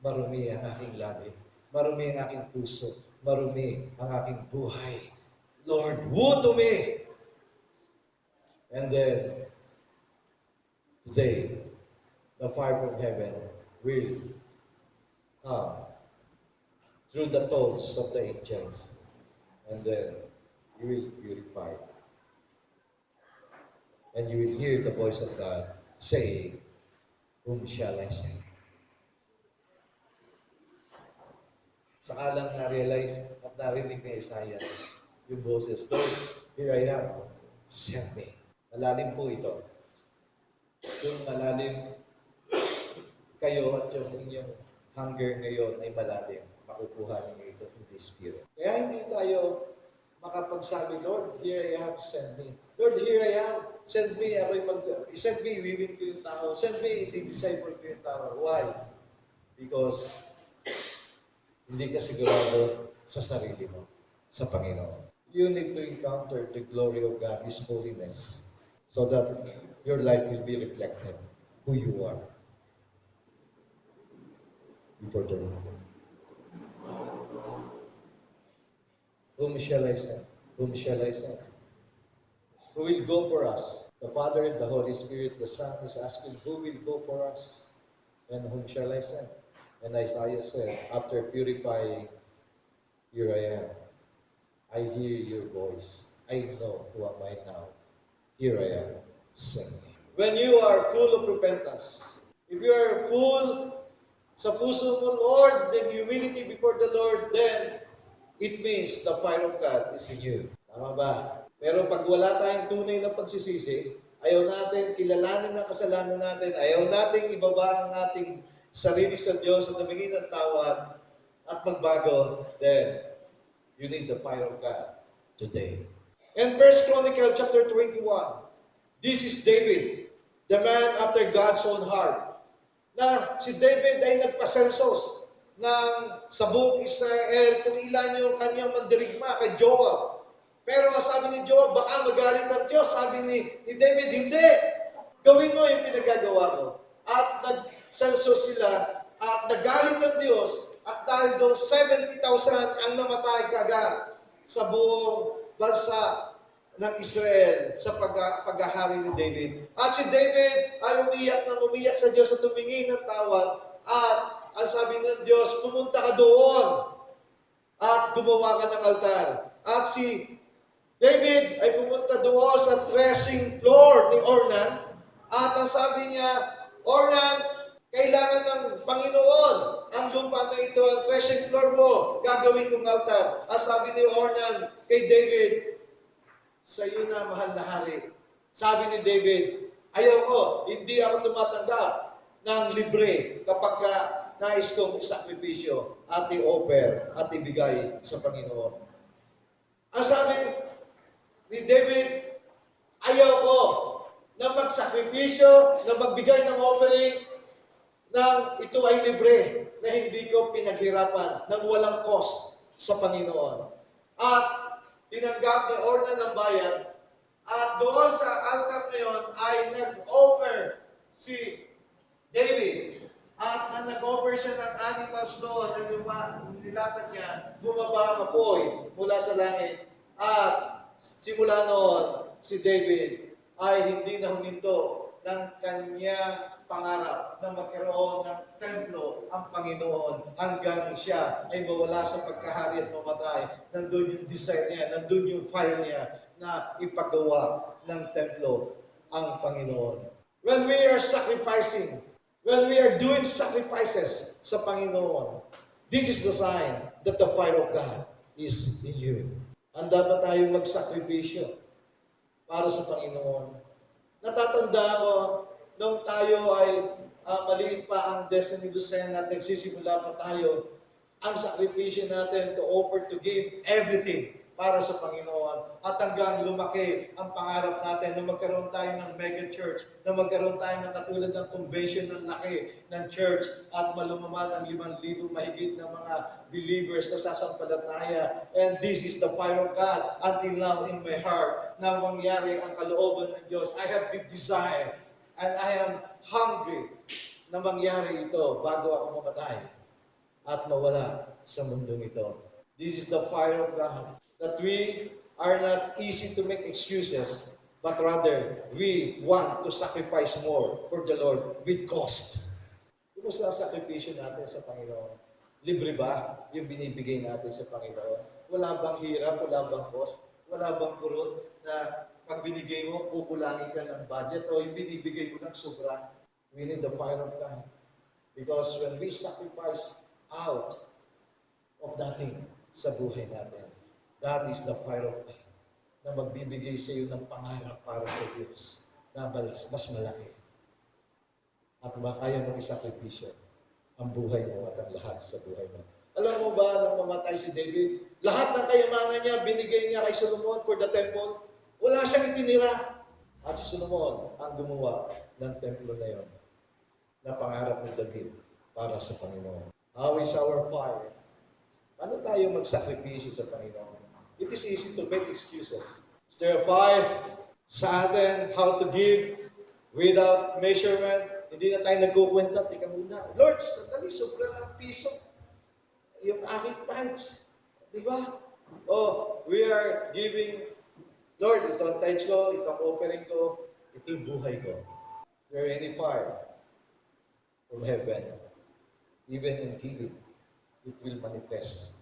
marumi ang aking labi, marumi ang aking puso, marumi ang aking buhay. Lord, woe to me! And then, today, the fire from heaven will come through the tones of the angels. And then, you will purify. And you will hear the voice of God saying, Whom shall I send? Saka lang na-realize at narinig ni Isaiah yung boses, Lord, here I am, send me. Malalim po ito. Yung malalim kayo at yung inyong hunger ngayon ay malalim. Makukuha ninyo ito in the Spirit. Kaya hindi tayo makapagsabi, Lord, here I am, send me. Lord, here I am, send me. Send me, wiwin ko yung tao. Send me, i-disciple ko yung tao. Why? Because hindi ka sigurado sa sarili mo, sa Panginoon. You need to encounter the glory of God, His holiness, so that your life will be reflected who you are before the Lord. Whom shall I send? Whom shall I send? Who will go for us? The Father, the Holy Spirit, the Son is asking, who will go for us? And whom shall I send? And Isaiah said, after purifying, here I am. I hear your voice. I know who am I now. Here I am. Send me. When you are full of repentance, If you are full sa puso mo, Lord, the humility before the Lord, then it means the fire of God is in you. Tama ba? Pero pag wala tayong tunay na pagsisisi, ayaw natin kilalanin ang kasalanan natin, ayaw natin ibaba ang ating sarili sa Diyos at humingi ng tawad at magbago, then you need the fire of God today. In 1 Chronicle chapter 21, this is David, the man after God's own heart. Na si David ay nagpasensos ng sa buong Israel kung ilan yung kanyang mandirigma kay Joab. Pero sabi ni Joab, baka magalit ang Diyos. Sabi ni David, hindi. Gawin mo yung pinagagawa mo. At nagsensos sila at nagalit ang Diyos at dahil doon 70,000 ang namatay kagad sa buong bansa ng Israel sa paghahari ni David. At si David ay umiyak sa Diyos at humingi ng tawad. At ang sabi ng Diyos, pumunta ka doon at gumawa ka ng altar. At si David ay pumunta doon sa threshing floor ni Ornan. At ang sabi niya, Ornan, kailangan ng Panginoon ang lupa na ito, ang threshing floor mo, gagawin kong altar. At sabi ni Ornan kay David, sa iyo na, mahal na hari. Sabi ni David, ayoko, hindi ako tumatanggap ng libre kapag nais kong isakripisyo at i-offer at ibigay sa Panginoon. Ang sabi ni David, ayoko na magsakripisyo, na magbigay ng offering na ito ay libre, na hindi ko pinaghirapan, ng walang cost sa Panginoon. At tinanggap ni Ornan ng bayan, at doon sa altar na yun ay nag-offer si David. At nang nag-offer siya ng animals doon, nilatag niya, bumaba ang apoy mula sa langit. At simula noon, si David ay hindi na huminto ng kanyang pangarap na magkaroon ng templo ang Panginoon hanggang siya ay mawala sa pagkahari at mamatay. Nandun yung desire niya, nandun yung fire niya na ipagawa ng templo ang Panginoon. When we are sacrificing, when we are doing sacrifices sa Panginoon, this is the sign that the fire of God is in you. Handa ba tayong magsakripisyo para sa Panginoon? Natatandaan ko, nung tayo ay maliit pa ang Destiny Lucena at nagsisimula pa tayo, ang sakripisyo natin to offer, to give everything para sa Panginoon. At hanggang lumaki ang pangarap natin na magkaroon tayo ng mega church, na magkaroon tayo ng katulad ng convention ng laki ng church at malumama ng 5,000 mahigit na mga believers na sasampalataya. And this is the fire of God until now in my heart na mangyari ang kalooban ng Diyos. I have deep desire and I am hungry na mangyari ito bago ako mamatay at mawala sa mundong ito. This is the fire of God. That we are not easy to make excuses, but rather we want to sacrifice more for the Lord with cost. Kumusta ang sakripisyo natin sa Panginoon? Libre ba yung binibigay natin sa Panginoon? Wala bang hirap? Wala bang cost? Wala bang kurot na pag binigay mo, kukulangin ka ng budget o yung binibigay mo ng sobra? We need the fire of God. Because when we sacrifice out of nothing sa buhay natin, that is the fire of God na magbibigay sa iyo ng pangarap para sa Diyos na mas malaki. At makaya mong isakripisyo ang buhay mo at ang lahat sa buhay mo. Alam mo ba nang mamatay si David, lahat ng kayamanan niya binigay niya kay Solomon for the temple. Wala siyang itinira. At si Solomon ang gumawa ng templo na yon na pangarap ni David para sa Panginoon. How is our fire? Paano tayo magsakripisyo sa Panginoon? It is easy to make excuses. Stir fire sa atin, how to give without measurement. Hindi na tayo nagkukwenta. Tika muna, Lord, sandali, sobra ng piso. Yung aking tithes. Di ba? Oh, we are giving, Lord, ito ang tithes ko, ito ang offering ko, ito yung buhay ko. Is there any fire from heaven? Even in giving, it will manifest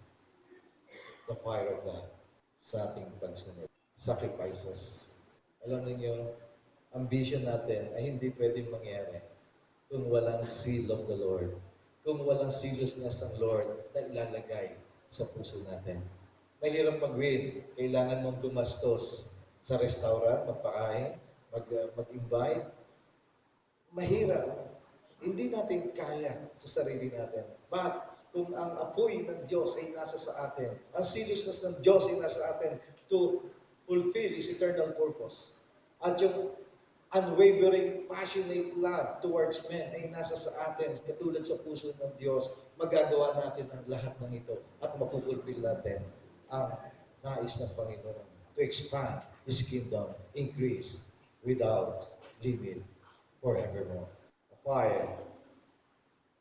the fire of God sa ating pagsunod. Sacrifices. Alam niyo, ang vision natin ay hindi pwedeng mangyari kung walang seal of the Lord. Kung walang seriousness ng Lord na ilalagay sa puso natin. Mahirap mag-win. Kailangan mong gumastos sa restaurant, magpakain, mag-invite. Mahirap. Hindi natin kaya sa sarili natin. But kung ang apoy ng Diyos ay nasa sa atin, ang seriousness ng Diyos ay nasa atin to fulfill His eternal purpose. At yung unwavering, passionate love towards men ay nasa sa atin, katulad sa puso ng Diyos, magagawa natin ang lahat ng ito at mapufulfill natin ang nais ng Panginoon to expand His kingdom, increase without limit forevermore. A fire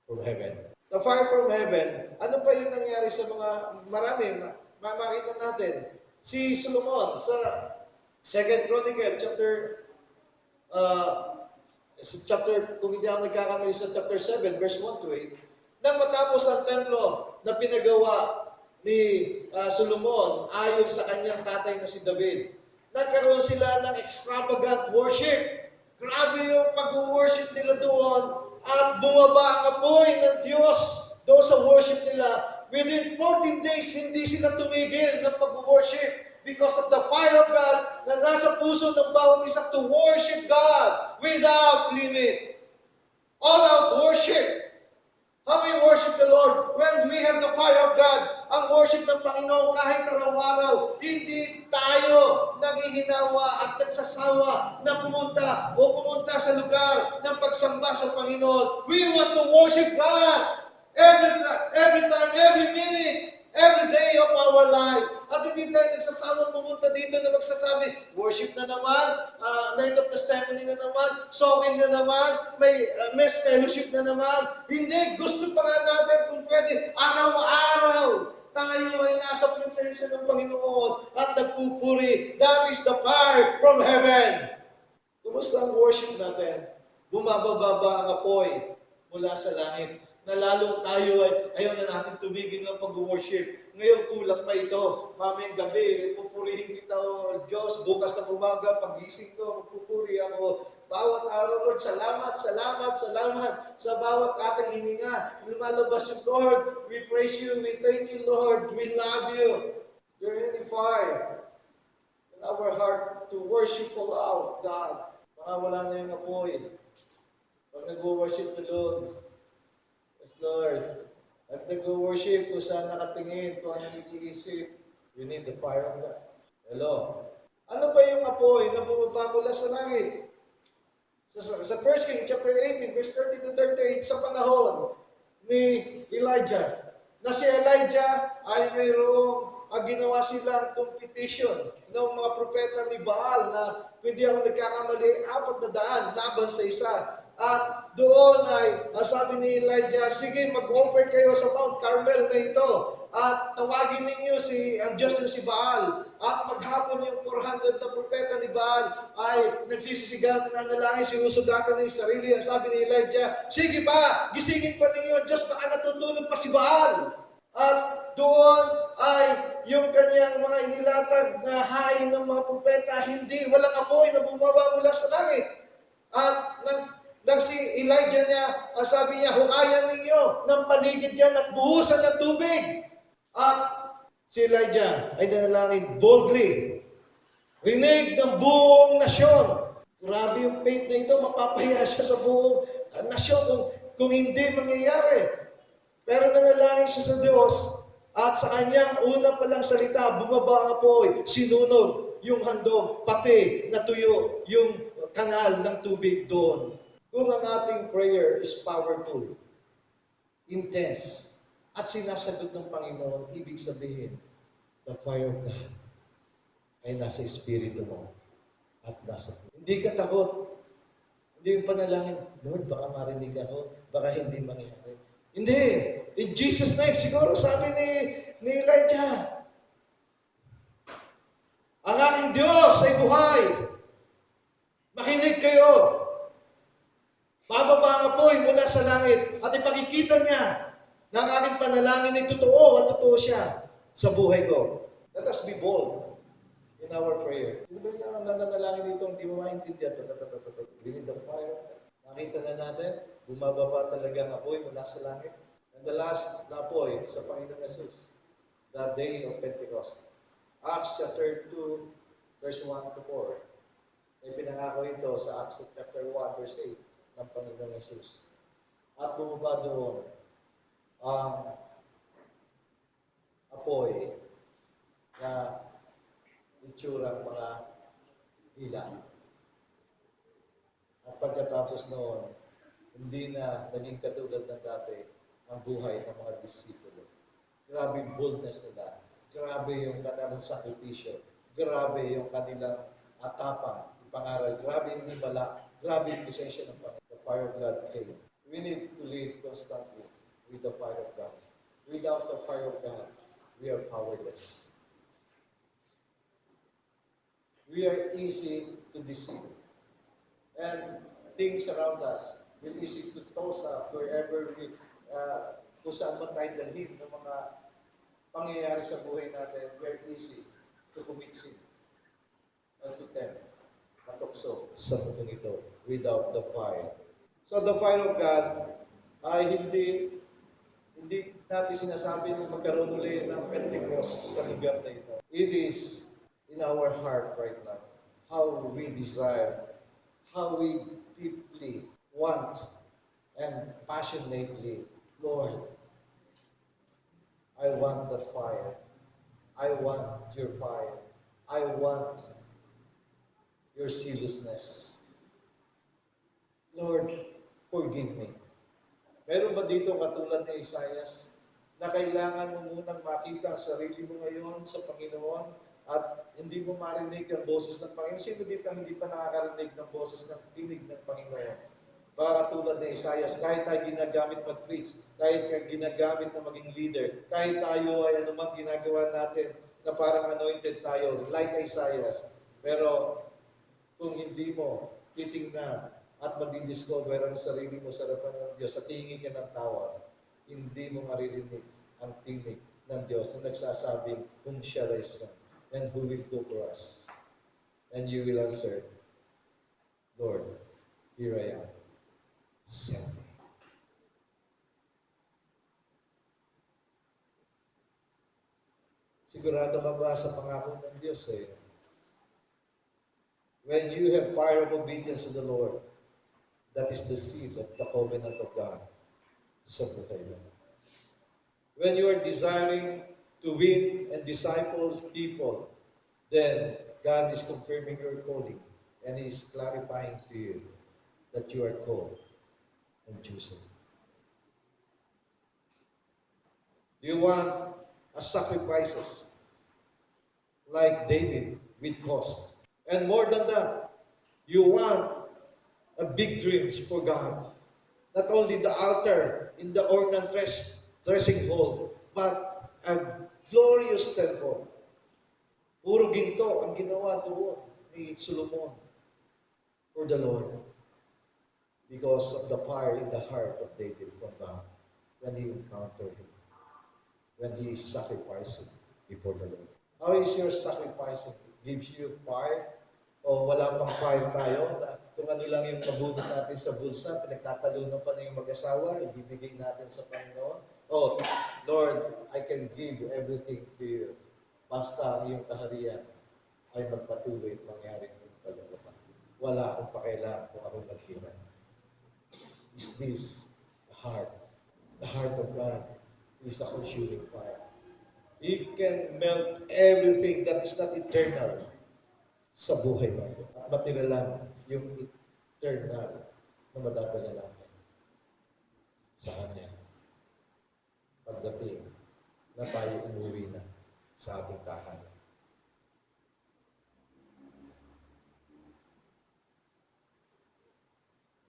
from heaven. The fire from heaven, ano pa yung nangyari sa mga marami, makita natin. Si Solomon sa 2 Chronicle, kung hindi ako nagkakamali sa chapter 7, verse 1 to 8, nang matapos ang templo na pinagawa ni Solomon ayon sa kanyang tatay na si David, nagkaroon sila ng extravagant worship. Grabe yung pag-worship nila doon at bumaba ang apoy ng Diyos doon sa worship nila. Within 14 days, hindi sila tumigil ng pag-worship because of the fire of God na nasa puso ng bawat isa to worship God without limit. All-out worship. How we worship the Lord when we have the fire of God. Ang worship ng Panginoon kahit araw-araw, hindi tayo naghihinawa at nagsasawa na pumunta sa lugar ng pagsamba sa Panginoon. We want to worship God every time, every minute, every day of our life. At hindi tayo nagsasama pumunta dito na magsasabi, worship na naman, Night of Testimony na naman, sowing na naman, may mess fellowship na naman. Hindi, gusto pa nga natin kung pwede, araw-araw, tayo ay nasa presensya ng Panginoon at nagpupuri. That is the fire from heaven. Kumusta ang worship natin? Bumababa ba ang apoy mula sa langit? Na lalong tayo ay ayaw na natin tumigil ng pag-worship. Ngayon kulang pa ito. Mamayang gabi, pupurihin kita o Diyos. Bukas na umaga, pagising ko, magpupuri ako. Bawat araw, Lord, salamat, salamat, salamat sa bawat ating hininga. Lumalabas yung Lord. We praise you. We thank you, Lord. We love you. Is there any fire in our heart to worship all out, God? Baka wala na yung apoy. Pag nag-worship the Lord, Lord, at nag-worship kung saan nakatingin, kung anong iniisip, you need the fire of God. Hello? Ano pa yung apoy na bumaba mula sa langit? Sa 1 King chapter 18, verse 30 to 38, sa panahon ni Elijah, na si Elijah ay mayroong ginawa silang competition ng mga propeta ni Baal na kung hindi ako nagkakamali, 400 laban sa isa. At doon ay, sabi ni Elijah, sige, mag-offer kayo sa Mount Carmel na ito. At tawagin ninyo ang Diyos niyo si Baal. At maghapon yung 400 na propeta ni Baal ay nagsisisigaw na nanalangin, sinusugatan na yung sarili. At sabi ni Elijah, sige pa, gisingin pa ninyo ang Diyos, baka natutulog pa si Baal. At doon ay yung kanyang mga inilatag na hain ng mga propeta, hindi, walang apoy na bumaba mula sa langit. At nang si Elijah niya, sabi niya, hukayan ninyo ng paligid yan at buhusan ng tubig. At si Elijah ay nanalangin boldly. Rinig ng buong nasyon. Grabe yung faith na ito, mapapaya siya sa buong nasyon kung hindi mangyayari. Pero nanalangin siya sa Diyos at sa kanyang unang palang salita, bumaba ang apoy, sinunog yung handog, pati natuyo yung kanal ng tubig doon. Kung ang ating prayer is powerful, intense, at sinasagot ng Panginoon, ibig sabihin, the fire of God ay nasa espiritu mo at nasa puso. Hindi ka takot. Hindi yung panalangin, Lord, baka marinig ako, baka hindi mangyari. Hindi. In Jesus' name, siguro sabi ni Elijah, ang aking Diyos ay buhay. Makinig kayo. Bababa ang apoy mula sa langit at ipakikita niya na ang aking panalangin ay totoo at totoo siya sa buhay ko. Let us be bold in our prayer. Sino ba yung nananalangin dito hindi mo maintindihan? We need the fire. Nakita na natin, bumababa talaga ang apoy mula sa langit. And the last na apoy sa Panginoon Jesus, the day of Pentecost. Acts chapter 2, verse 1 to 4. May pinangako ito sa Acts chapter 1, verse 8 ng Panginoon Jesus. At bumaba doon ang apoy na itsurang mga dila. At pagkatapos noon, hindi na naging katulad ng dati ang buhay ng mga disipulo. Grabe yung boldness nila. Grabe yung kanilang sakripisyo. Grabe yung kanilang atapang, ipangaral. Grabe yung himala. Grabe yung presensya ng Panginoon. The fire of God came. We need to live constantly with the fire of God. Without the fire of God, we are powerless. We are easy to deceive. And things around us will easy to toss up wherever we, kung saan man tayo dalhin ng mga pangyayari sa buhay natin, we are easy to commit sin and to tempt, matukso sa mundong ito without the fire. So the fire of God ay hindi natin sinasabi na magkaroon ulit ng Pentecost sa lugar na ito. It is in our heart right now. How we desire, how we deeply want and passionately, Lord, I want that fire. I want your fire. I want your seriousness. Lord, forgive me. Meron ba dito katulad ni Isaias na kailangan mo munang makita ang sarili mo ngayon sa Panginoon at hindi mo marinig ang boses ng Panginoon? Sino dito ang hindi pa nakakarinig ng boses ng tinig ng Panginoon? Baka katulad ni Isaias, kahit tayo ginagamit mag-preach, kahit tayo ginagamit na maging leader, kahit tayo ay anumang ginagawa natin na parang anointed tayo, like Isaias, pero kung hindi mo titingnan at madidiscover ang sarili mo sa harapan ng Diyos at hihingi ka ng tawad, hindi mo maririnig ang tinig ng Diyos na nagsasabing, whom shall I send? And who will go for us? And you will answer, Lord, here I am. Send me. Sigurado ka ba sa pangako ng Diyos eh? When you have fire of obedience to the Lord, that is the seal of the covenant of God sa buhay mo. When you are desiring to win and disciple people, then God is confirming your calling and He is clarifying to you that you are called and chosen. Do you want a sacrifices like David with cost? And more than that, you want a big dreams for God. Not only the altar in the ornate dressing hall, but a glorious temple. Puro ginto ang ginawa doon ni Solomon for the Lord. Because of the fire in the heart of David from God when he encountered Him, when he is sacrificing before the Lord. How is your sacrificing? It gives you fire? O wala pang fire tayo? Kung ano lang yung mabubot natin sa bulsa, pinagtatalunan pa na yung mag-asawa, ibibigay natin sa Panginoon. Oh, Lord, I can give everything to you. Basta ang iyong kaharian ay magpatuloy at mangyari ng kalooban. Wala akong pakialam kung ako naghirap. Is this the heart? The heart of God is a consuming fire. He can melt everything that is not eternal sa buhay natin. At matira lang yung eternal na madadala natin sa Kanya. Pagdating na tayo umuwi na sa ating tahanan.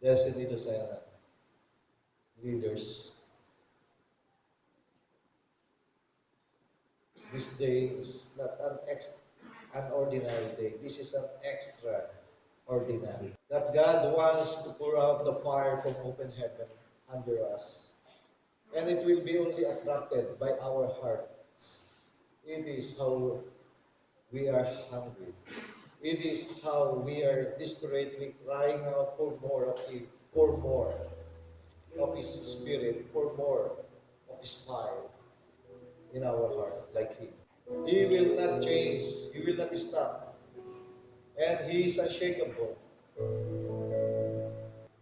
Destiny to Sana leaders. This day is not an ordinary day. This is an extraordinary. That God wants to pour out the fire from open heaven under us. And it will be only attracted by our hearts. It is how we are hungry. It is how we are desperately crying out for more of Him, pour more of His Spirit, pour more of His fire in our heart like Him. He will not change. He will not stop. And He is unshakable.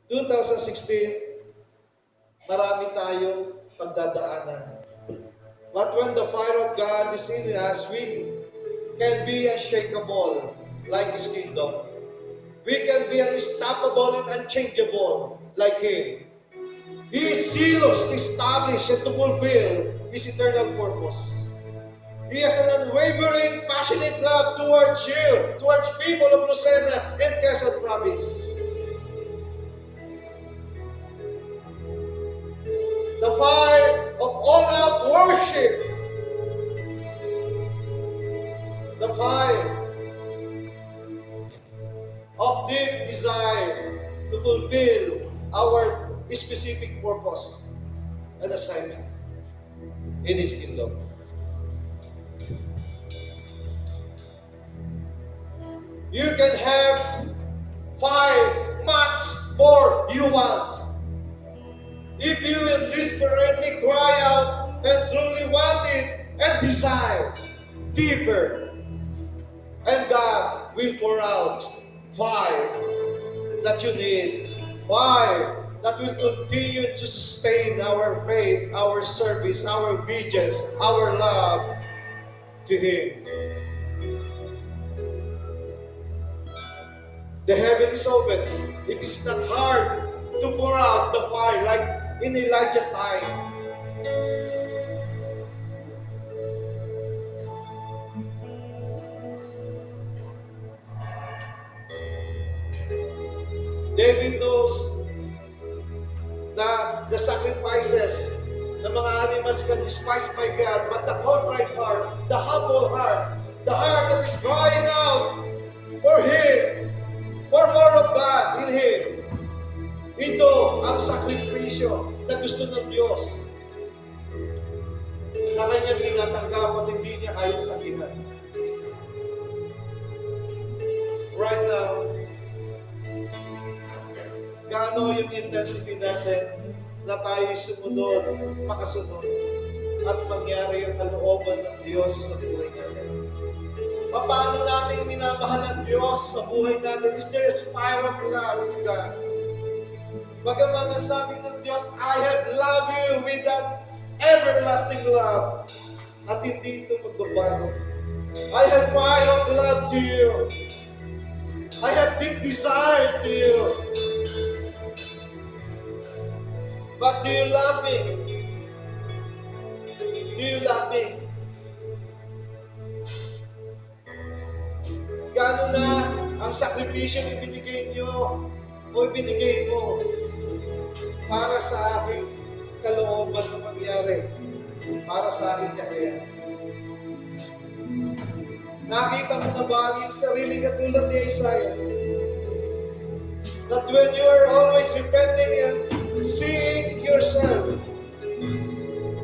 2016, marami tayong pagdadaanan. But when the fire of God is in us, we can be unshakable like His kingdom. We can be unstoppable and unchangeable like Him. He is zealous to establish and to fulfill His eternal purpose. He has an unwavering, passionate love towards you, towards people of Lucena and Quezon Province. The fire of all-out worship, the fire of deep desire to fulfill our specific purpose and assignment in His kingdom. You can have fire much more you want. If you will desperately cry out and truly want it and desire deeper, and God will pour out fire that you need, fire that will continue to sustain our faith, our service, our obedience, our love to Him. The heaven is open. It is not hard to pour out the fire like in Elijah time. David knows that the sacrifices ng mga animals can despise by God, but the contrite heart, the humble heart, the heart that is crying out for Him, for more of God in Him. Ito ang sakripisyo na gusto ng Diyos na kanyang tinatanggap at hindi niya kayang tagihan. Right now, gaano yung intensity natin na tayo sumunod, makasunod, at mangyari ang kalooban ng Diyos sa buhay natin. Paano natin minamahal ang Diyos sa buhay natin? Is there a fire of love to God? Bagaman ang sabi ng Diyos, I have loved you with that everlasting love. At hindi ito magbabago. I have fire of love to you. I have deep desire to you. But do you love me? Do you love me? Gaano na ang sakripisyo na ibinigay nyo o ibinigay mo para sa aking kalooban na mangyari, para sa aking kakayahan. Nakita mo na ba ang iyong sarili katulad ni Isaiah? That when you are always repenting and seeing yourself,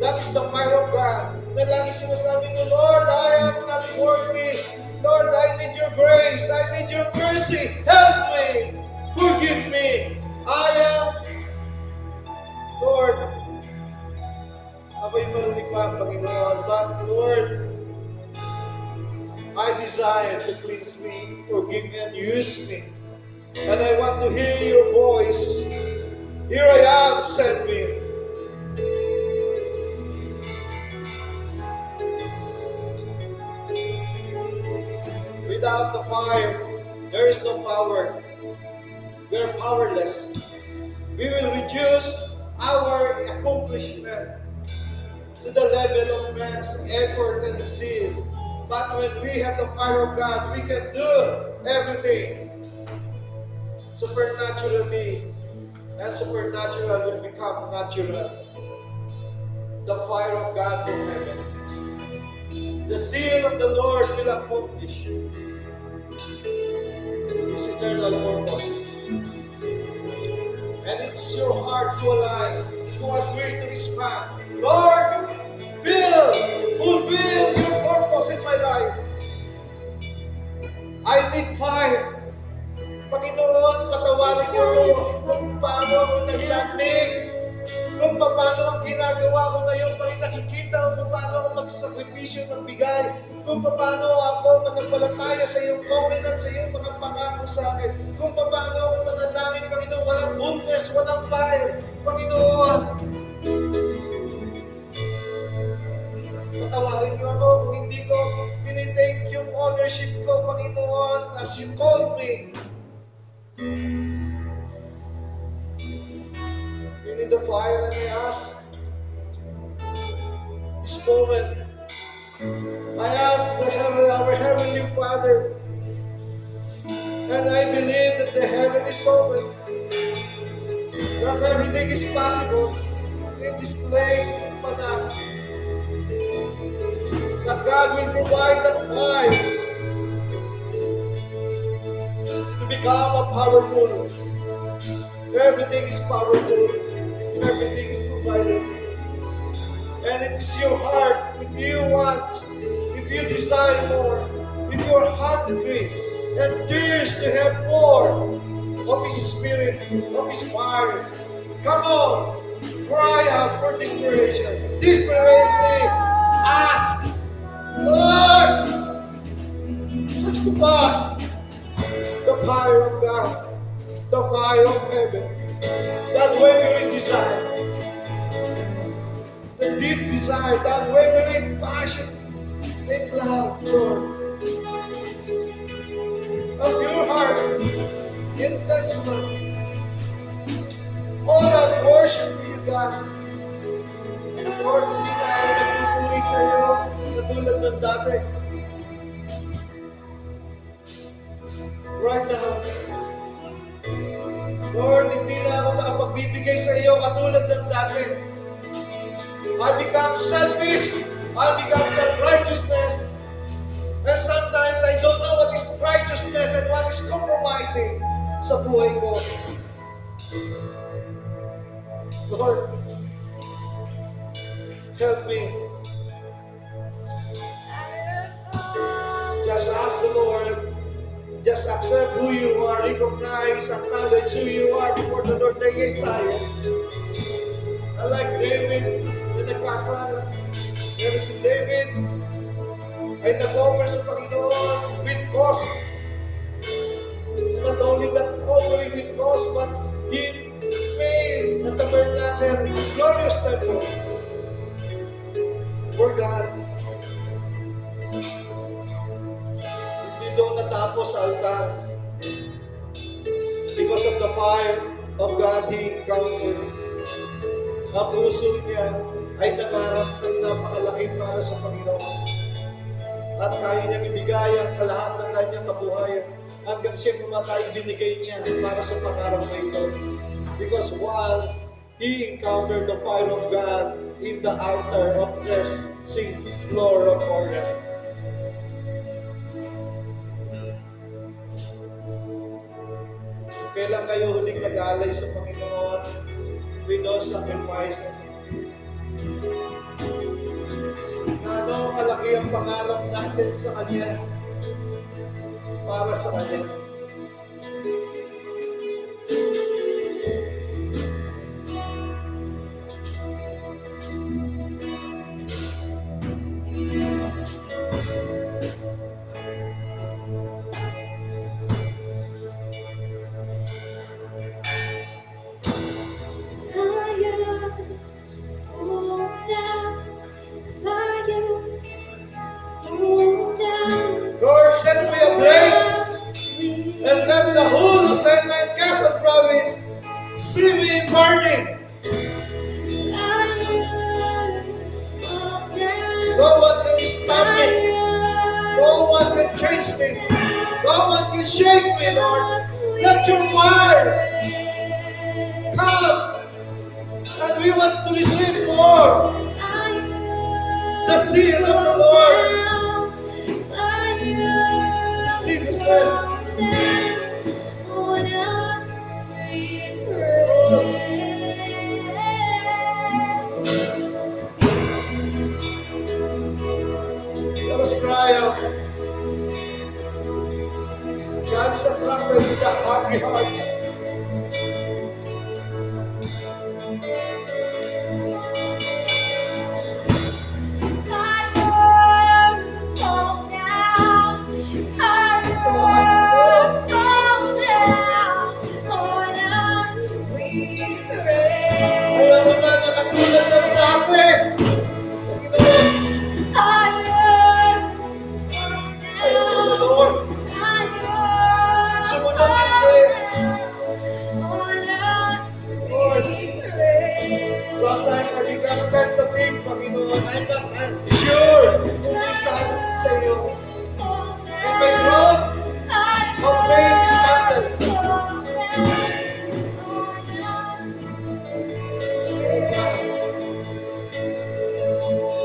that is the fire of God, na lagi sinasabi mo, Lord, I am not worthy. Lord, I need your grace. I need your mercy. Help me. Forgive me. I am, Lord, ako'y marunong pa ang Panginoon, but Lord, I desire to please me, forgive me, and use me. And I want to hear your voice. Here I am, send me. Without the fire, there is no power. We are powerless. We will reduce our accomplishment to the level of man's effort and zeal. But when we have the fire of God, we can do everything supernaturally, and supernatural will become natural. The fire of God from heaven. The seal of the Lord will accomplish His eternal purpose. And it's your heart to align, to agree to His plan. Lord, fulfill your purpose in my life. I need fire. Panginoon, patawarin niyo ako kung paano ako naglamig, kung paano ang ginagawa ko ngayon, pag nakikita ko kung paano ako magsakripisyo, magbigay, kung paano ako manampalataya sa iyong covenant, sa iyong mga pangako sa akin, kung paano ako manalangin, Panginoon, walang boldness, walang fire, Panginoon. Patawarin niyo ako kung hindi ko tinitake yung ownership ko, Panginoon, as you called me. We need the fire, and I ask this moment, I ask our Heavenly Father, and I believe that the heaven is open, that everything is possible in this place for us, that God will provide that fire to become a powerful. Everything is powerful. Everything is provided. And it is your heart, if you want, if you desire more, if your heart hungry and thirst to have more of His Spirit, of His fire, come on, cry out for desperation. Desperately ask, Lord, ask the fire of God, the fire of heaven, that wavering desire, the deep desire, that wavering passion and love, Lord, of your heart, intentional. All our worship to you, God. Lord, hindi na ako nagpupuri sa iyo katulad ng dati. Right now, Lord, hindi na ako nakapagbibigay sa iyo katulad ng dati. I become selfish. I become self-righteousness. And sometimes I don't know what is righteousness and what is compromising sa buhay ko. Lord, help me. Just ask the Lord. Just accept who you are. Recognize, acknowledge who you are before the Lord like Isaiah. Like David na nagkasala. Pero si David ay nag-offer sa Panginoon with cause. Not only that offering with cause, but he made a tabernacle, a glorious temple for God. Hindi doon natapos sa altar. Because of the fire of God, he encountered. Ang puso niya ay nangarap ng napakalaki para sa Panginoon. At kaya niyang ibigay ang kalahat ng kanyang kabuhayan. Hanggang siya pumatay, binigay niya para sa pangarap na ito. Because once he encountered the fire of God in the altar of threshing floor of Oreb. Kailan kayo huling nag-alay sa Panginoon with those sacrifices? Ano kalaki ang pangarap natin sa Kanya, para sa Kanya. Lord, set me ablaze, and let the whole Lucena and Quezon province see me burning. No one can stop me. No one can change me. No one can shake me, Lord. Let your fire come, and we want to receive more. The seal of the Lord. Seriousness. Let us cry out. God is attracted with the heart na katulad ng dati. Panginoon, ayaw ko na, Lord. Sumunod hindi. Lord, sometimes I become tentative, Panginoon. I'm not sure kung minsan sa iyo. And my road of faith is started.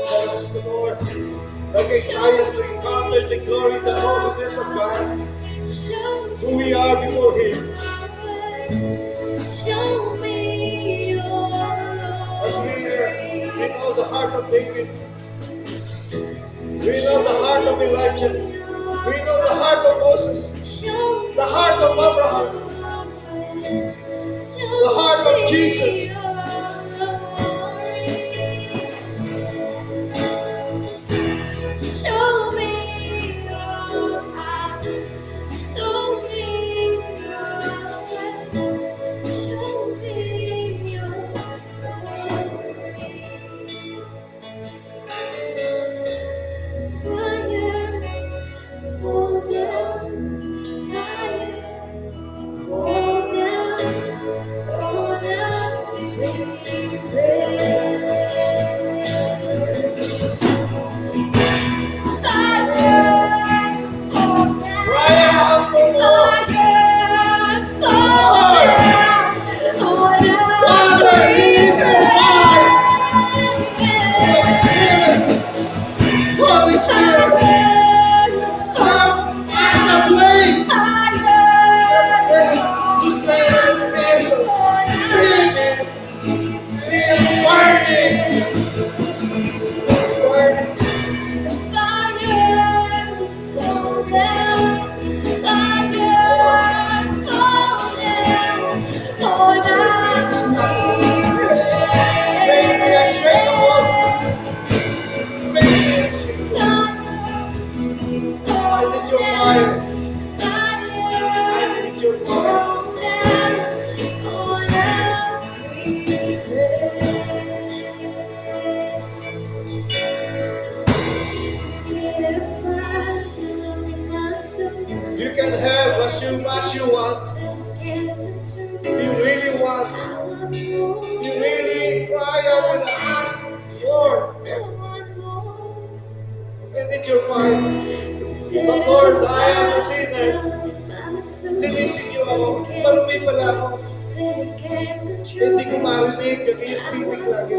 Help us, Lord, like Isaiah, to encounter the glory, the holiness of God, who we are before Him. As we know the heart of David, we know the heart of Elijah, we know the heart of Moses, the heart of Abraham, the heart of Jesus. You can have as you want. You really want. You really cry out and ask, Lord. And it your fire. But Lord, I am a sinner. Linisin niyo ako. Marumi pala ako. Hindi ko marinig. Nag-iipinig lagi.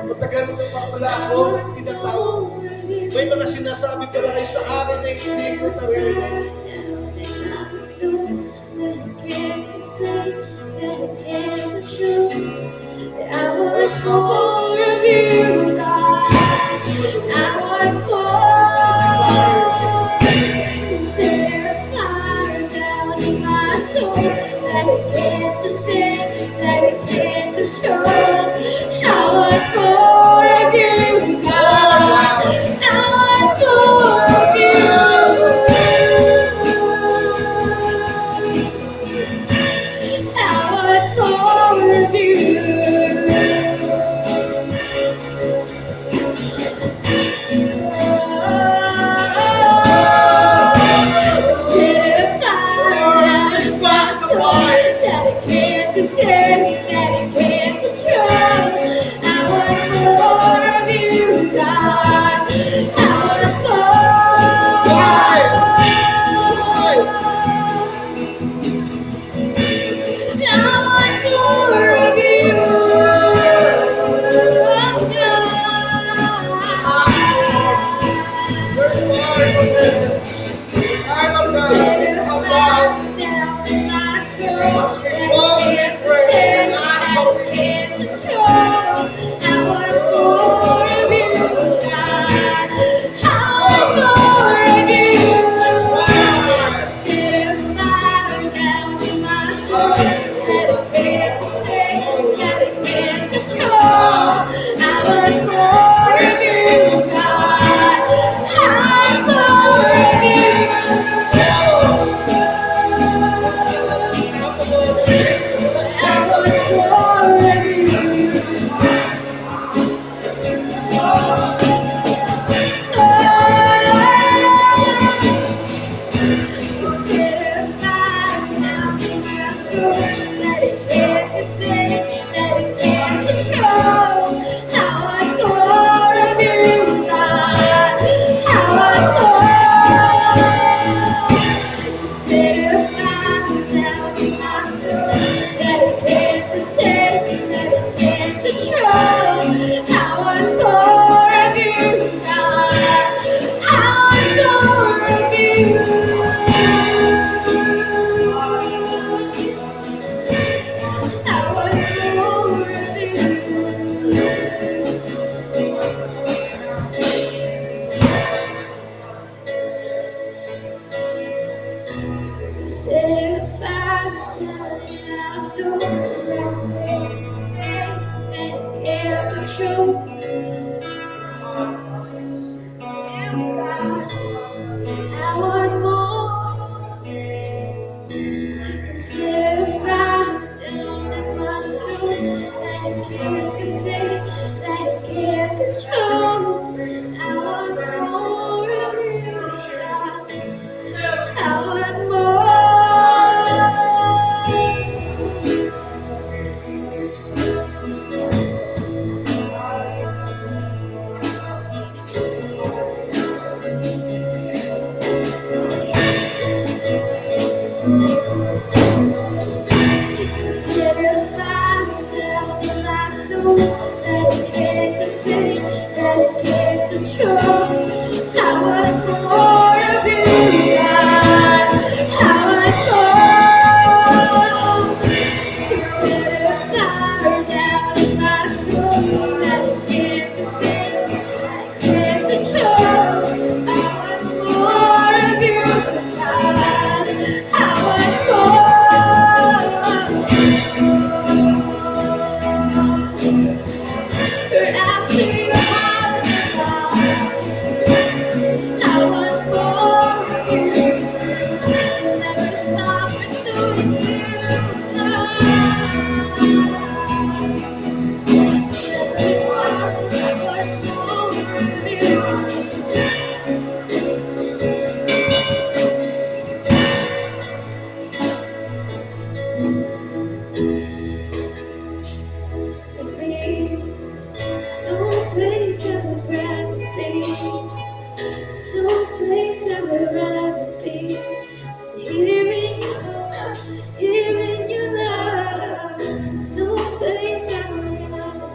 Matagal na pa pala ako. Tinatawag. May mga sinasabi pala kayo sa akin na hindi ko naririnig. There's no more of you, God. I want more. Set a fire down in my soul that it can't contain, that it can't control. I want more of you, God. I want more of you. I want more of you. Set a fire down in my soul that it can't contain.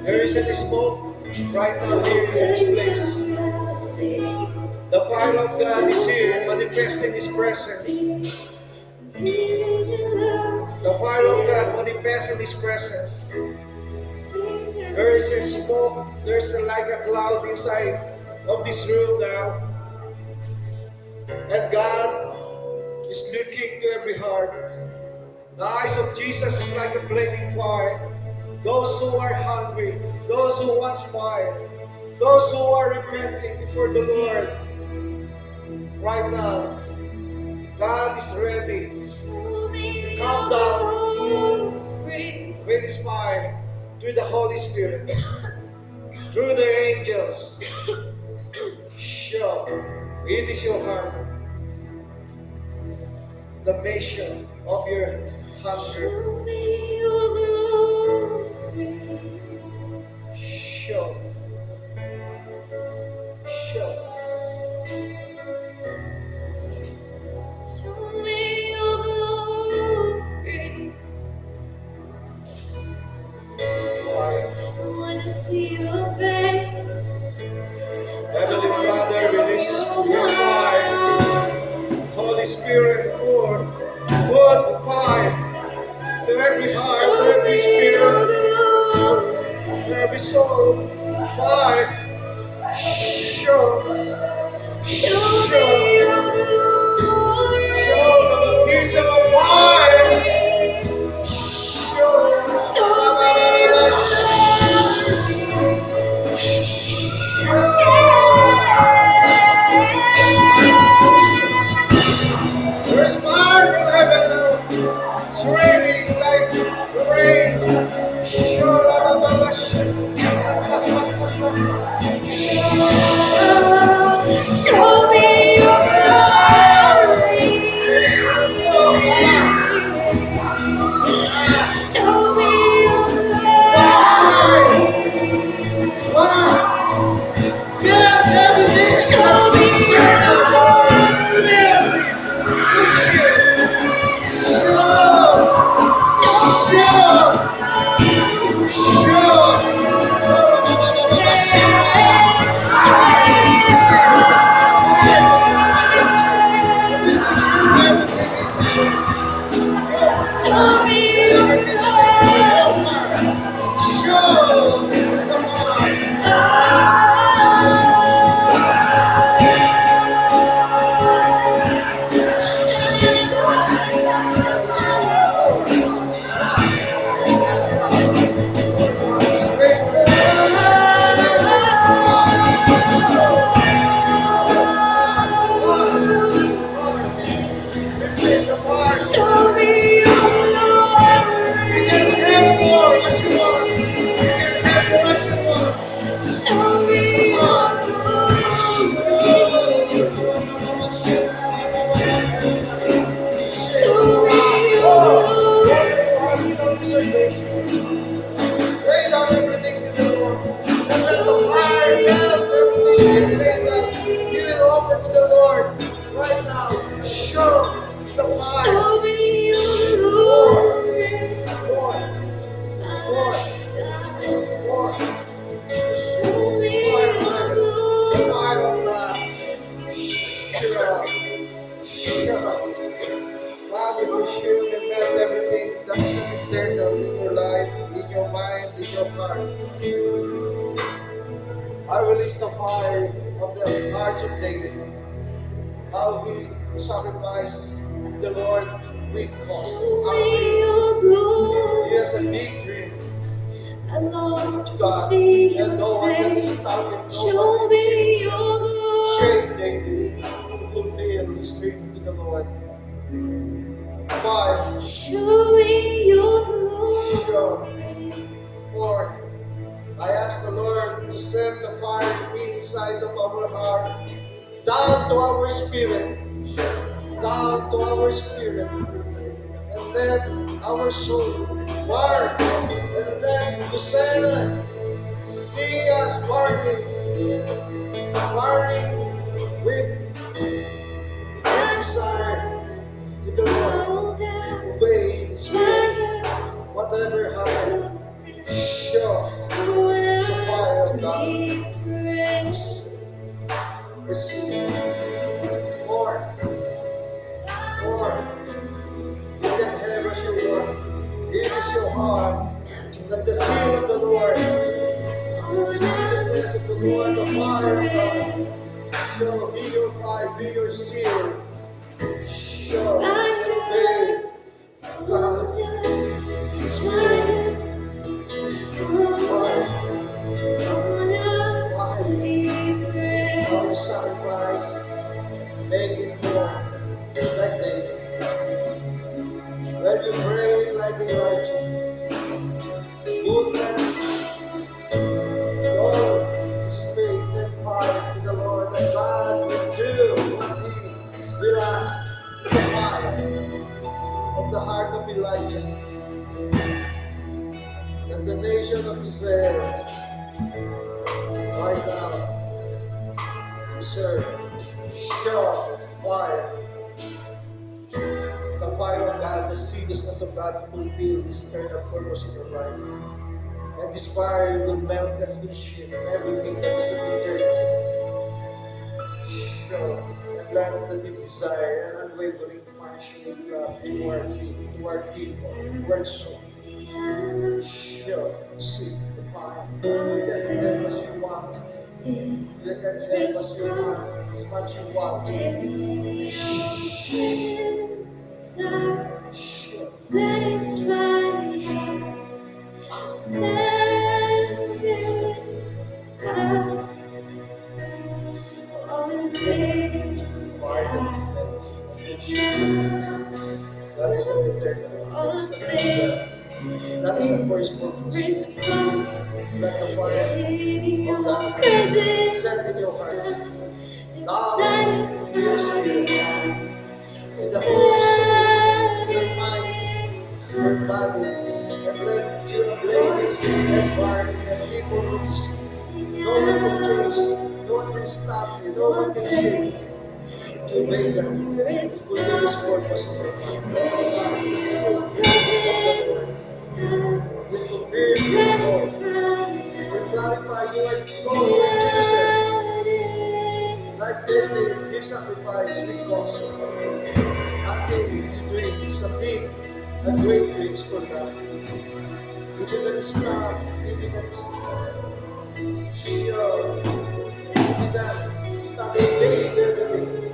There is a smoke right now here in this place. The fire of God is here, manifesting His presence. The fire of God manifesting His presence. There is a smoke, there's like a cloud inside of this room now. And God is looking to every heart. The eyes of Jesus is like a flaming fire. Those who are hungry, those who want fire, those who are repenting before the Lord. Right now, God is ready to come down with His fire through the Holy Spirit, through the angels. Show, it is your heart, the measure of your hunger. Show, show. Heavenly Father, release your fire. Holy Spirit, pour the fire to every heart, to every spirit, to every soul. Fire. Show. Show the peace of fire. Show. There's fire from heaven now. It's raining like the rain. Show me your glory. Show me your glory. Wow! Get everything. Show me your glory. Show. your heart. I release the fire of the heart of David. How he sacrificed the Lord with cost. Show How me your he has a glory. big dream. I long to God, see and your no one can face. stop it. No Show one me can your shame David glory. to fulfill his dream to the Lord. Why? Show me your glory. For I ask the Lord to send the fire inside of our heart, down to our spirit, down to our spirit, and let our soul burn, and let Hosanna see us burning with desire to the Lord. Obey His will, whatever happens, show the fire of God. Receive more, more. You can have as you want. It is your heart that the seal of the Lord, the seriousness of the Lord, the fire of God, shall be your fire, be your seal. Show, obey God, His will. Our sacrifice, make it more like David. When you pray like Elijah, goodness, Lord, is faith and fire to the Lord, that God will do what He will ask the fire of the heart of Elijah, that the nation of Israel right now serve, show fire, the fire of God, the seriousness of God to fulfill this eternal purpose in your life. And this fire will melt and will shift everything that is not eternity. Show and let the deep desire and unwavering passion of love toward people, toward souls. Show, see the fire. You can have as you want. You can have as you want, as much you want. Satisfied, all things Fire that that is an eternal. That is the eternal. That is the first purpose. response Let the fire in of your God presence. set in your heart. Down to your spirit, in the whole soul, your mind, your body, and let you ablaze and burn and people will no one can change, no one can stop you, no one can shake you. To obey God, fulfill His purpose in your life. God, the seal of the Lord will fulfill your Lord. Will glorify you and go with Jesus. Like David, you sacrifice with cost. Until you dreams a big and great dreams for God. You did not stop, you did not stop. You did not stop obeying everything.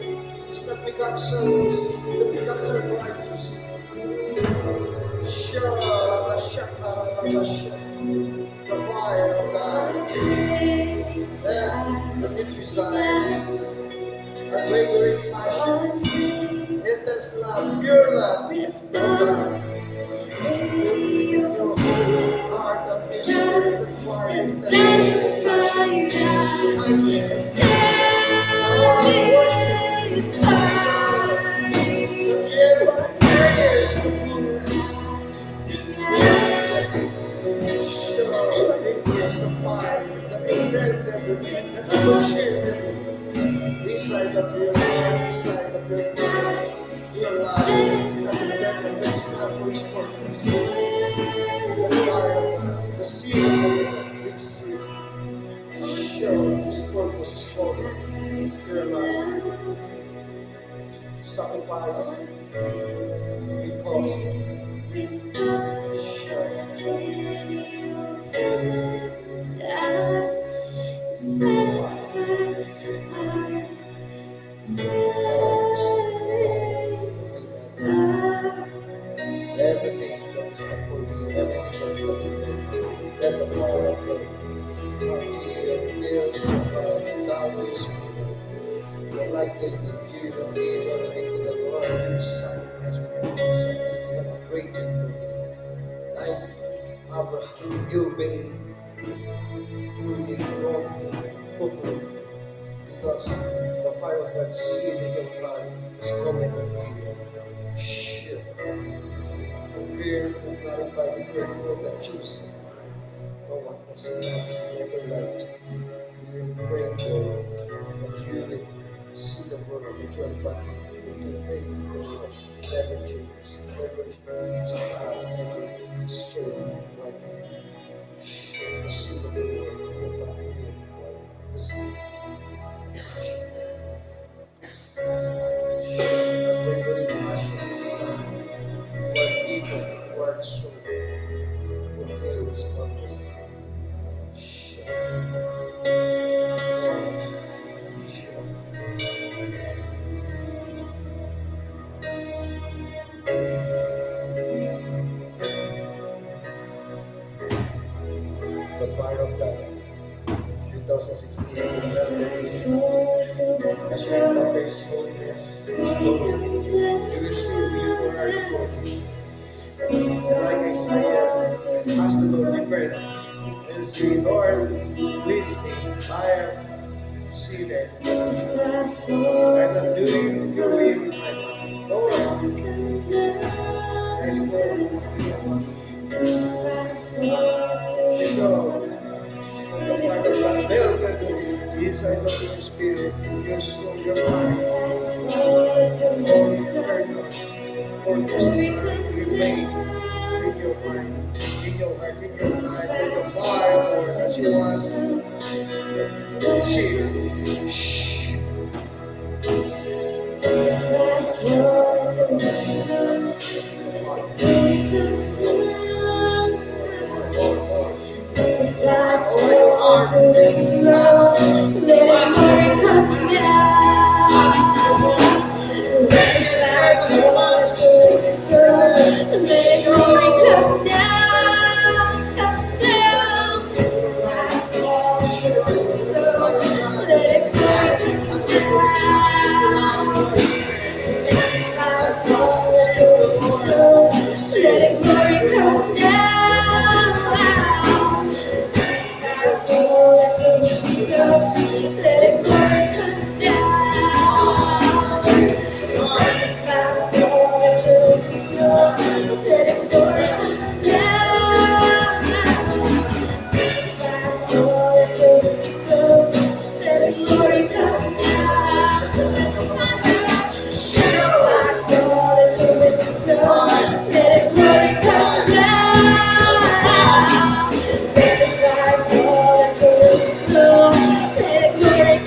It's not become selfish, it becomes self-righteous. The fire of God, and the deep desire, unwavering passion, intense love, pure love of God. Your heart of His spirit and fire intense passion, kindness and worship, the prayers of fullness. Show increase the fire that will melt everything, that will shift everything. Inside of your heart, inside of your mind, your life is not eternal, that is not for His purpose. The fire of God, the seed of the Lord, this seed. Show His purpose is for your life. Sacrifice because show. Everything that is not for you, everything that is against you, let the power of God come to you and fill your heart down with your spirit. You're like David, you don't give everything to the Lord, you sacrifice with yourself, you have a great victory. Like Abraham, you obey, fully, wrongly, totally, because the fire of God's seed in your heart is coming into you. Shit. Fear will clarify the fearful that choose. No one has never loved you. You will pray for that you will see the world with your family, with your faith, with your never change, never stop, never shame, right? The see the world with your family, the see. Unwavering passion toward people, toward soul, fulfill His purpose. The fire of God, 2016, as you encounter His holiness, His glory, you will see people are before you. Like Isaiah, ask the Lord, repent, and say, Lord, please me, I am seated. I'm not doing your will with my mind. Lord, let's go. Let go. The fire of God melted inside of your spirit, your soul, your mind. Holy eternal. Lord, remain in your mind, in your heart, in your mind, in the fire, Lord, as you want to see. Let it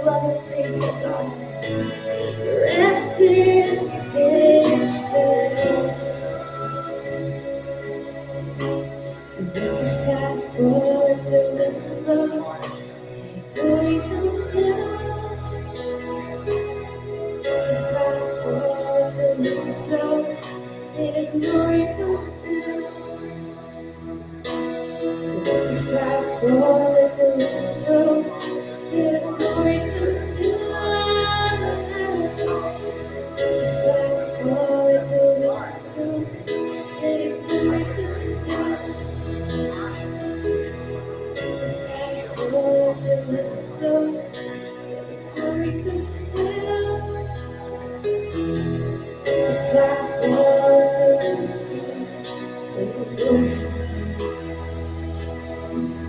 dwell in place of God. Rest in this place. So let the fire fall into the window, glory come down. Let the fire fall into the window, let the glory come down. So let the fire fall into the window, let the glory come down. Let the fire fall into the window, let the glory come down. Let the fire fall into the window, let the glory come down. Let the fire fall into the window, let the glory come down.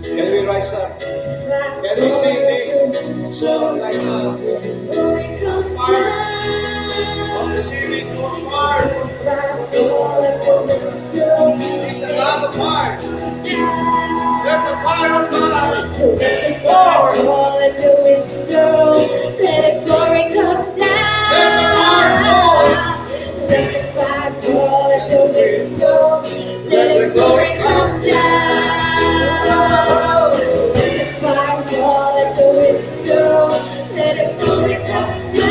Can we rise up? Can we sing this song right now? As part of receiving more part of the Lord. It's another part. Let the fire of God So let the fire fall into the window, let the glory come down. Let the fire fall into the window, let the glory come down. Let the fire fall into the window, let the glory come down.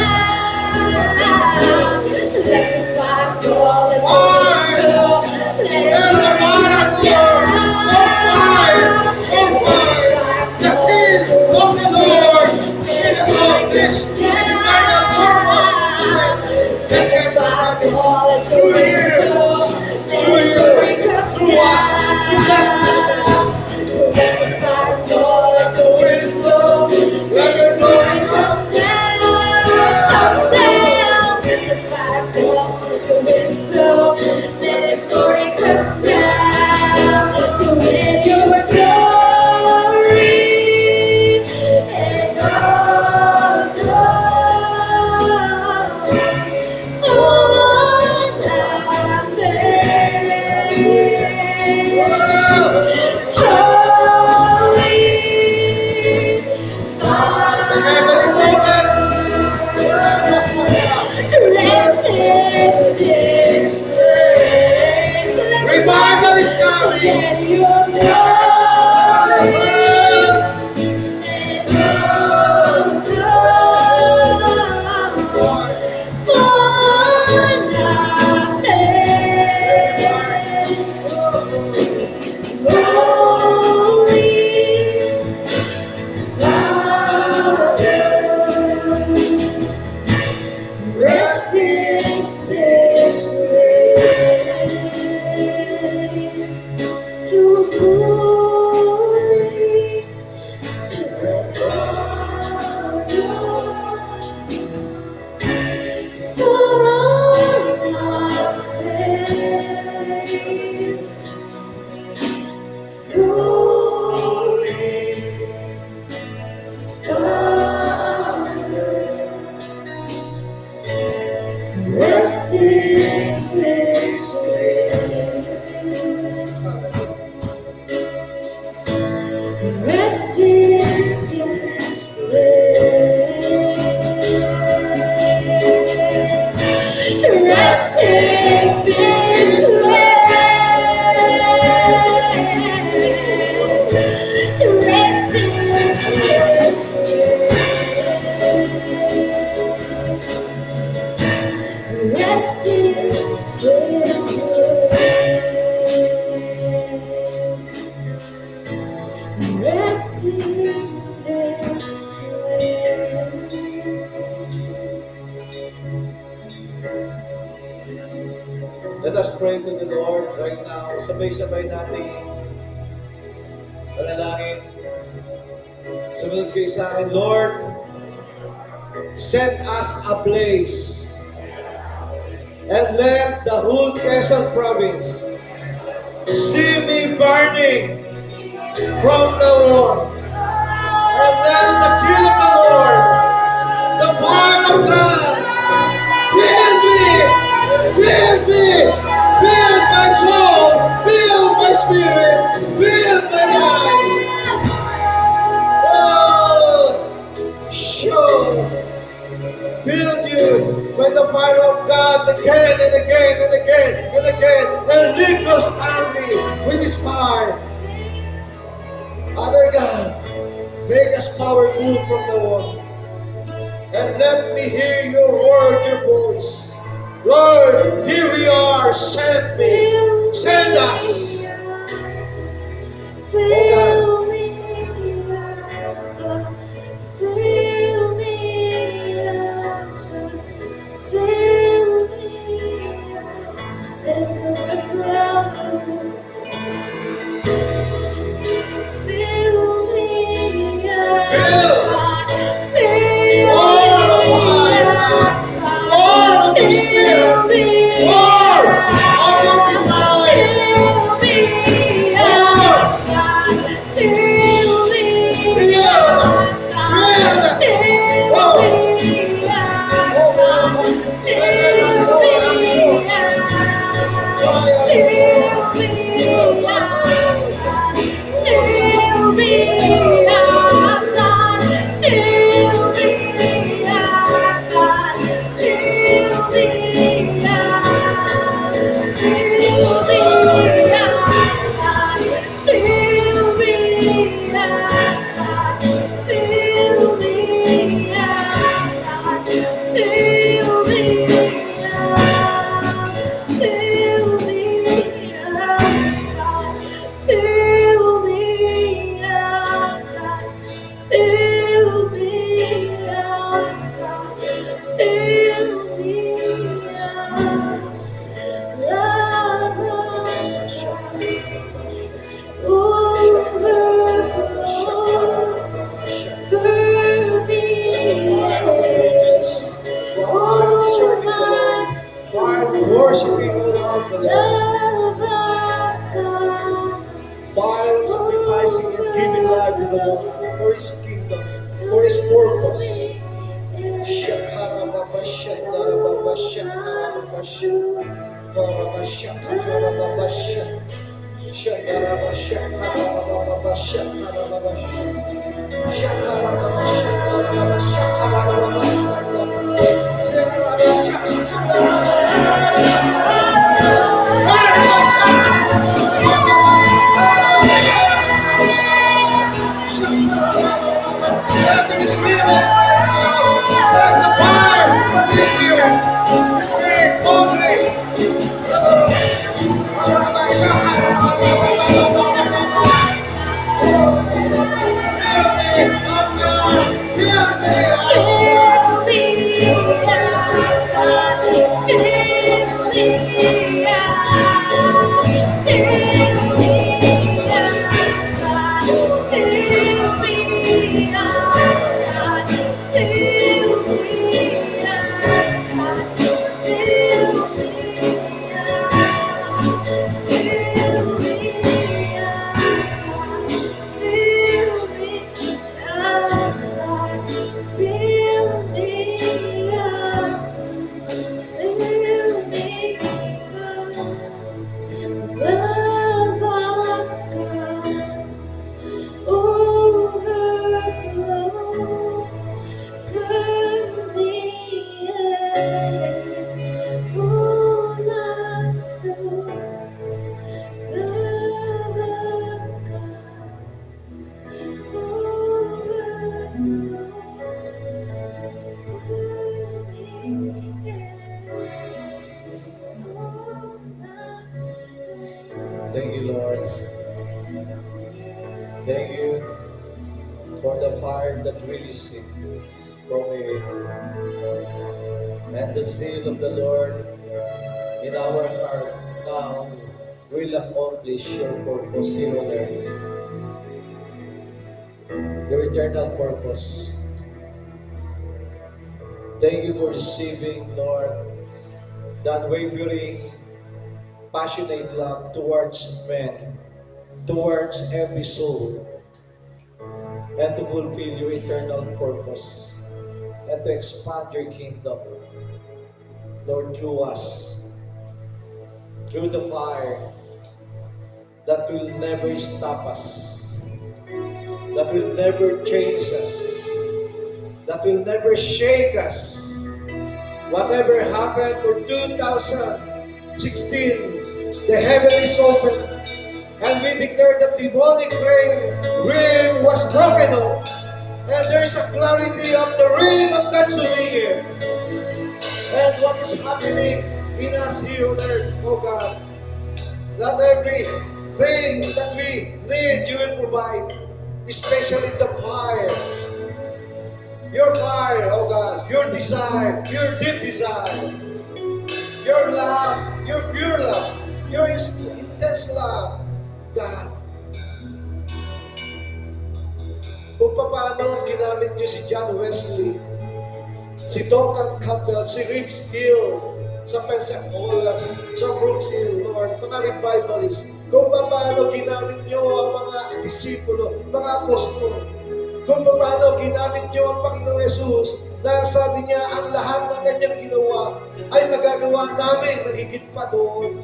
Let the fire fall into the window, let the glory come down. The seal of the Lord is upon this. Through us, through destinies. Let the fire fall into the window, let the glory come down, come down. Let the fire fall into the window, let the glory come down. So let your glory and all Revival is coming. let your glory and rest in this place to glory and honor. Fall on our faith, glory, Father, rest in this place. Rest in this place. Rest in this place. Rest in this place. Rest in this place. Rest in this place. Let us pray to the Lord right now. Sabay-sabay natin panalangin. Sumunod kayo sa akin, Lord, set us ablaze and let the whole Quezon province see me burning from now on. And let the seal of the Lord, the fire of God, fill me, fill my soul, fill my spirit, fill my life. Oh, show. Make us powerful from now on. And let me hear your word, your voice. Lord, here we are. Send me. Send us. Fill me up, God. Fill me up, God. Fill me up. Let us overflow. Fill me up. Fill us. Fill More of me fire, up. more of your spirit, Fill me more of your up. desire, Fill me more. up, God. Fill me Fill us. up, Fill God. us. Fill Oh, me up, oh, God. Lord. Let us Fill go, let's go. me up. Fire, Fill me up, God. Fill me up, God. Fill me up, God. Fill me up. Fill me up, God. Fill me up, God. Fill me up, God. Fill me up. Fill me up, God. Fill me up, God. Fill me up, God. Fill me up. Love of overflow. Burn me oh my soul. Worshiping, O Lord, the Lord. Love of God. Fire of sacrificing and giving life to the Lord for His kingdom, for His purpose. Shakarababa, shakarababa, shakarababa, Doraba, shakarababa, shakarababa, shakarababa, shakarababa, shakarababa, shakarababa, let the Spirit, let the fire of the Spirit boldly. Fill me up, God. Fill me up. Fill me up, God. Fill me up, God. Fill me up, God. Fill me up. Fill me up, fill me up, God. Fill me up, fill me up. Love of God, overflow. Turn me oh my soul. Love of God, overflow. Pour me oh my soul. Thank you, Lord. Thank you for the fire that releasing from you. And the seal of the Lord in our heart now will accomplish your purpose here on earth, your eternal purpose. Thank you for receiving, Lord, that unwavering, passionate love towards men, towards every soul, and to fulfill your eternal purpose and to expand your kingdom, Lord, through us, through the fire that will never stop us, that will never change us, that will never shake us. Whatever happened for 2016, the heaven is open, and we declare that demonic realm was broken up, And there is a clarity of the ring of God's here. And what is happening in us here on earth, oh God. That everything that we need, you will provide. Especially the fire. Your fire, oh God. Your desire, your deep desire. Your love, your pure love. Your intense love, God. Kung paano ginamit niyo si John Wesley, si Duncan Campbell, si Ribs Hill, sa Pensacola, sa Brooks Hill, Lord, mga revivalists, kung paano ginamit niyo ang mga disipulo, mga apostol, kung paano ginamit niyo ang Panginoong Yesus, na sabi niya, ang lahat ng kanyang ginawa ay magagawa namin, nagigit pa doon.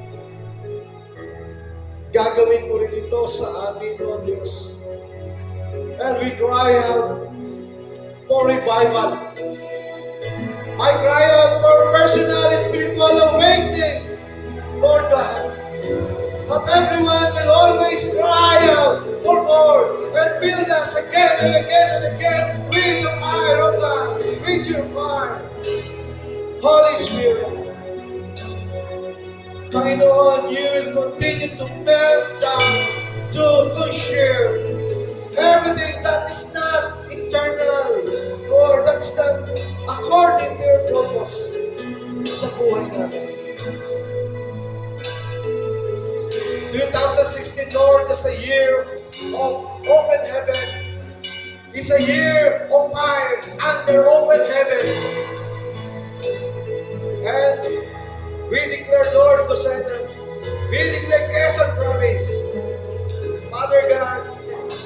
Gagawin mo rin ito sa amin, O Diyos. And we cry out for revival. I cry out for personal spiritual awakening, Lord God. Not everyone will always cry out for more and build us again and again and again with the fire of God, with your fire. Holy Spirit, Panginoon, you will continue to melt down, to share everything that is not eternal, Lord, that is not according to your purpose sa buhay namin. 2016, Lord, is a year of open heaven. It's a year of fire under open heaven. And we declare, Lord, Lucena, we declare Quezon Province, Father God,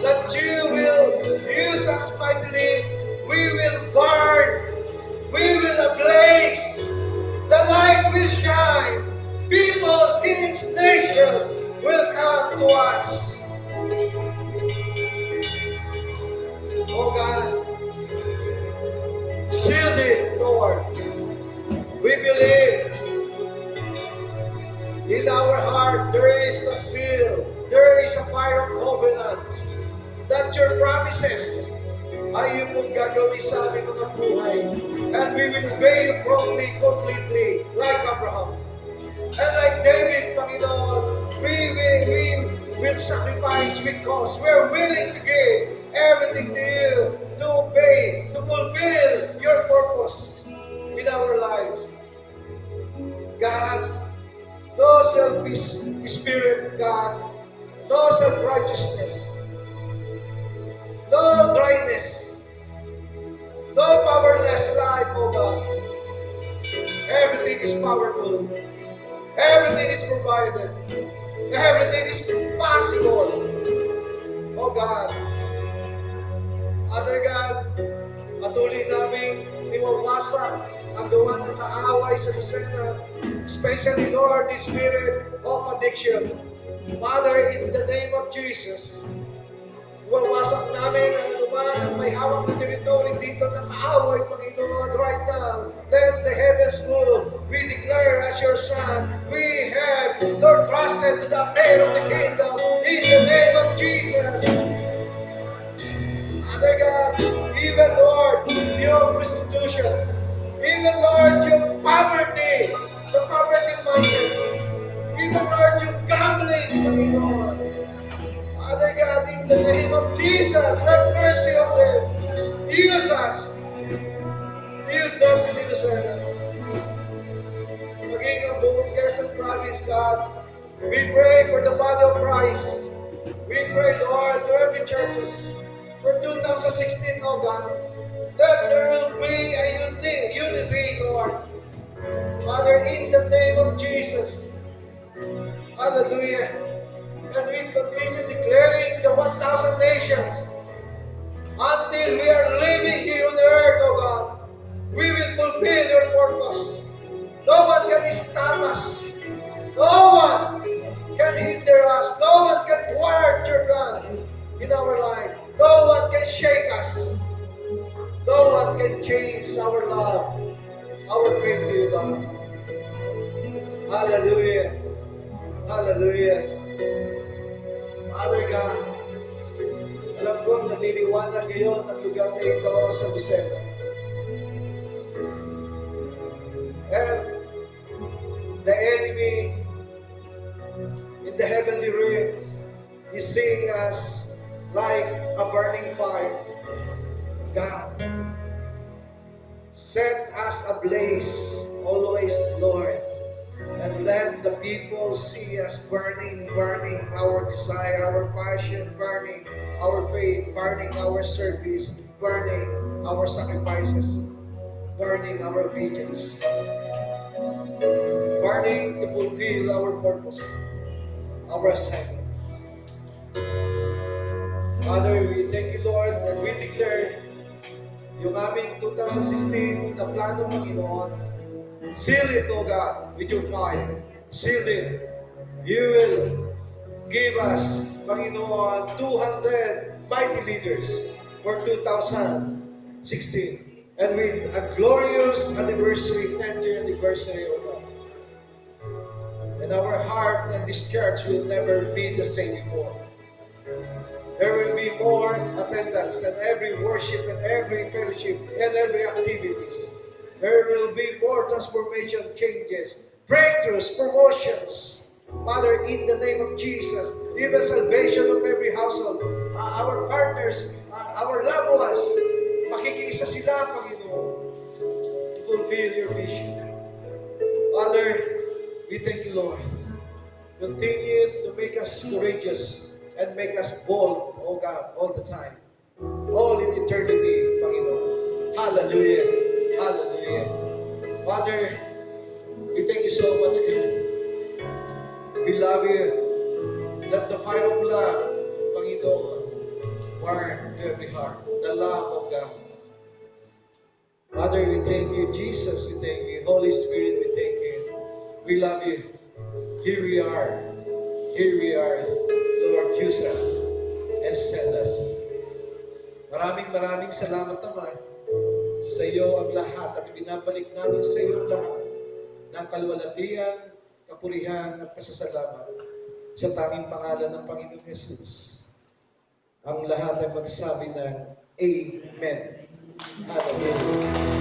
that you will use us mightily. We will burn. We will ablaze. The light will shine. People, kings, nations will come to us. Oh God, seal it, Lord. We believe in our heart there is a seal. There is a fire of covenant that your promises ay yung mong gagawin sa aming mga buhay. And we will obey you promptly, completely, like Abraham. And like David, Panginoon, we will sacrifice because we're willing to give everything to you, to obey, to fulfill your purpose in our lives. God, no selfish spirit, God, no self-righteousness, no dryness, no powerless life, oh God. Everything is powerful. Everything is provided. Everything is possible. Oh God. Other God, patuloy namin iwawasak ang gawa ng kaaway sa Lucena, especially, Lord, the spirit of addiction. Father, in the name of Jesus, iwawasak namin ang anuman ang may hawak na teritoryo dito ng kaaway, Panginoon, right now. Let the heavens move. We declare as your Son, we have, Lord, trusted to the head of the kingdom in the name of Jesus. Father God, even, Lord, your prostitution, even, Lord, your poverty, the poverty mindset, even, Lord, your gambling, Panginoon. Father God, in the name of Jesus, have mercy on them. Use us. Use us in Lucena. Maging ang buong Quezon Province, God, we pray for the body of Christ. We pray, Lord, to every churches for 2016, oh God, that there will be a unity, Lord. Father, in the name of Jesus. Hallelujah. And we continue declaring the 1,000 nations until we are living here on the earth, oh God. We will fulfill your purpose. No one can stop us. No one can hinder us. No one can thwart your plan in our life. No one can shake us. No one can change our love, our faith to you, God. Hallelujah. Hallelujah. Father God, alam ko, magliliwanag ngayon ang lugar na ito sa Lucena. And the enemy in the heavenly realms is seeing us like a burning fire. God, set us ablaze always, Lord, and let the people see us burning, burning our desire, our passion, burning our faith, burning our service, burning our sacrifices, burning our obedience, burning to fulfill our purpose, our assignment. Father, we thank you, Lord, and we declare yung aming 2016 na plano, Panginoon. Seal it, O God, with your fire. Seal it. You will give us, Panginoon, 200 mighty leaders for 2016. And with a glorious anniversary, 10th anniversary, O God. And our heart and this church will never be the same before. There will be more attendance and every worship and every fellowship and every activities. There will be more transformation, changes, breakthroughs, promotions. Father, in the name of Jesus, even salvation of every household, our partners, our loved ones, makikiisa sila, Panginoon, to fulfill your vision. Father, we thank you, Lord. Continue to make us courageous and make us bold, oh God, all the time. All in eternity, Panginoon. Hallelujah. Hallelujah. Father, we thank you so much, God. We love you. Let the fire of love, Panginoon, burn to every heart. The love of God. Father, we thank you. Jesus, we thank you. Holy Spirit, we thank you. We love you. Here we are. Here we are. Lord, use us and send us. Maraming salamat naman sa iyo ang lahat at binabalik namin sa iyo ang lahat ng kaluwalhatian, kapurihan at pasasalamat sa tanging pangalan ng Panginoong Yesus. Ang lahat ay magsabi ng Amen. Hallelujah.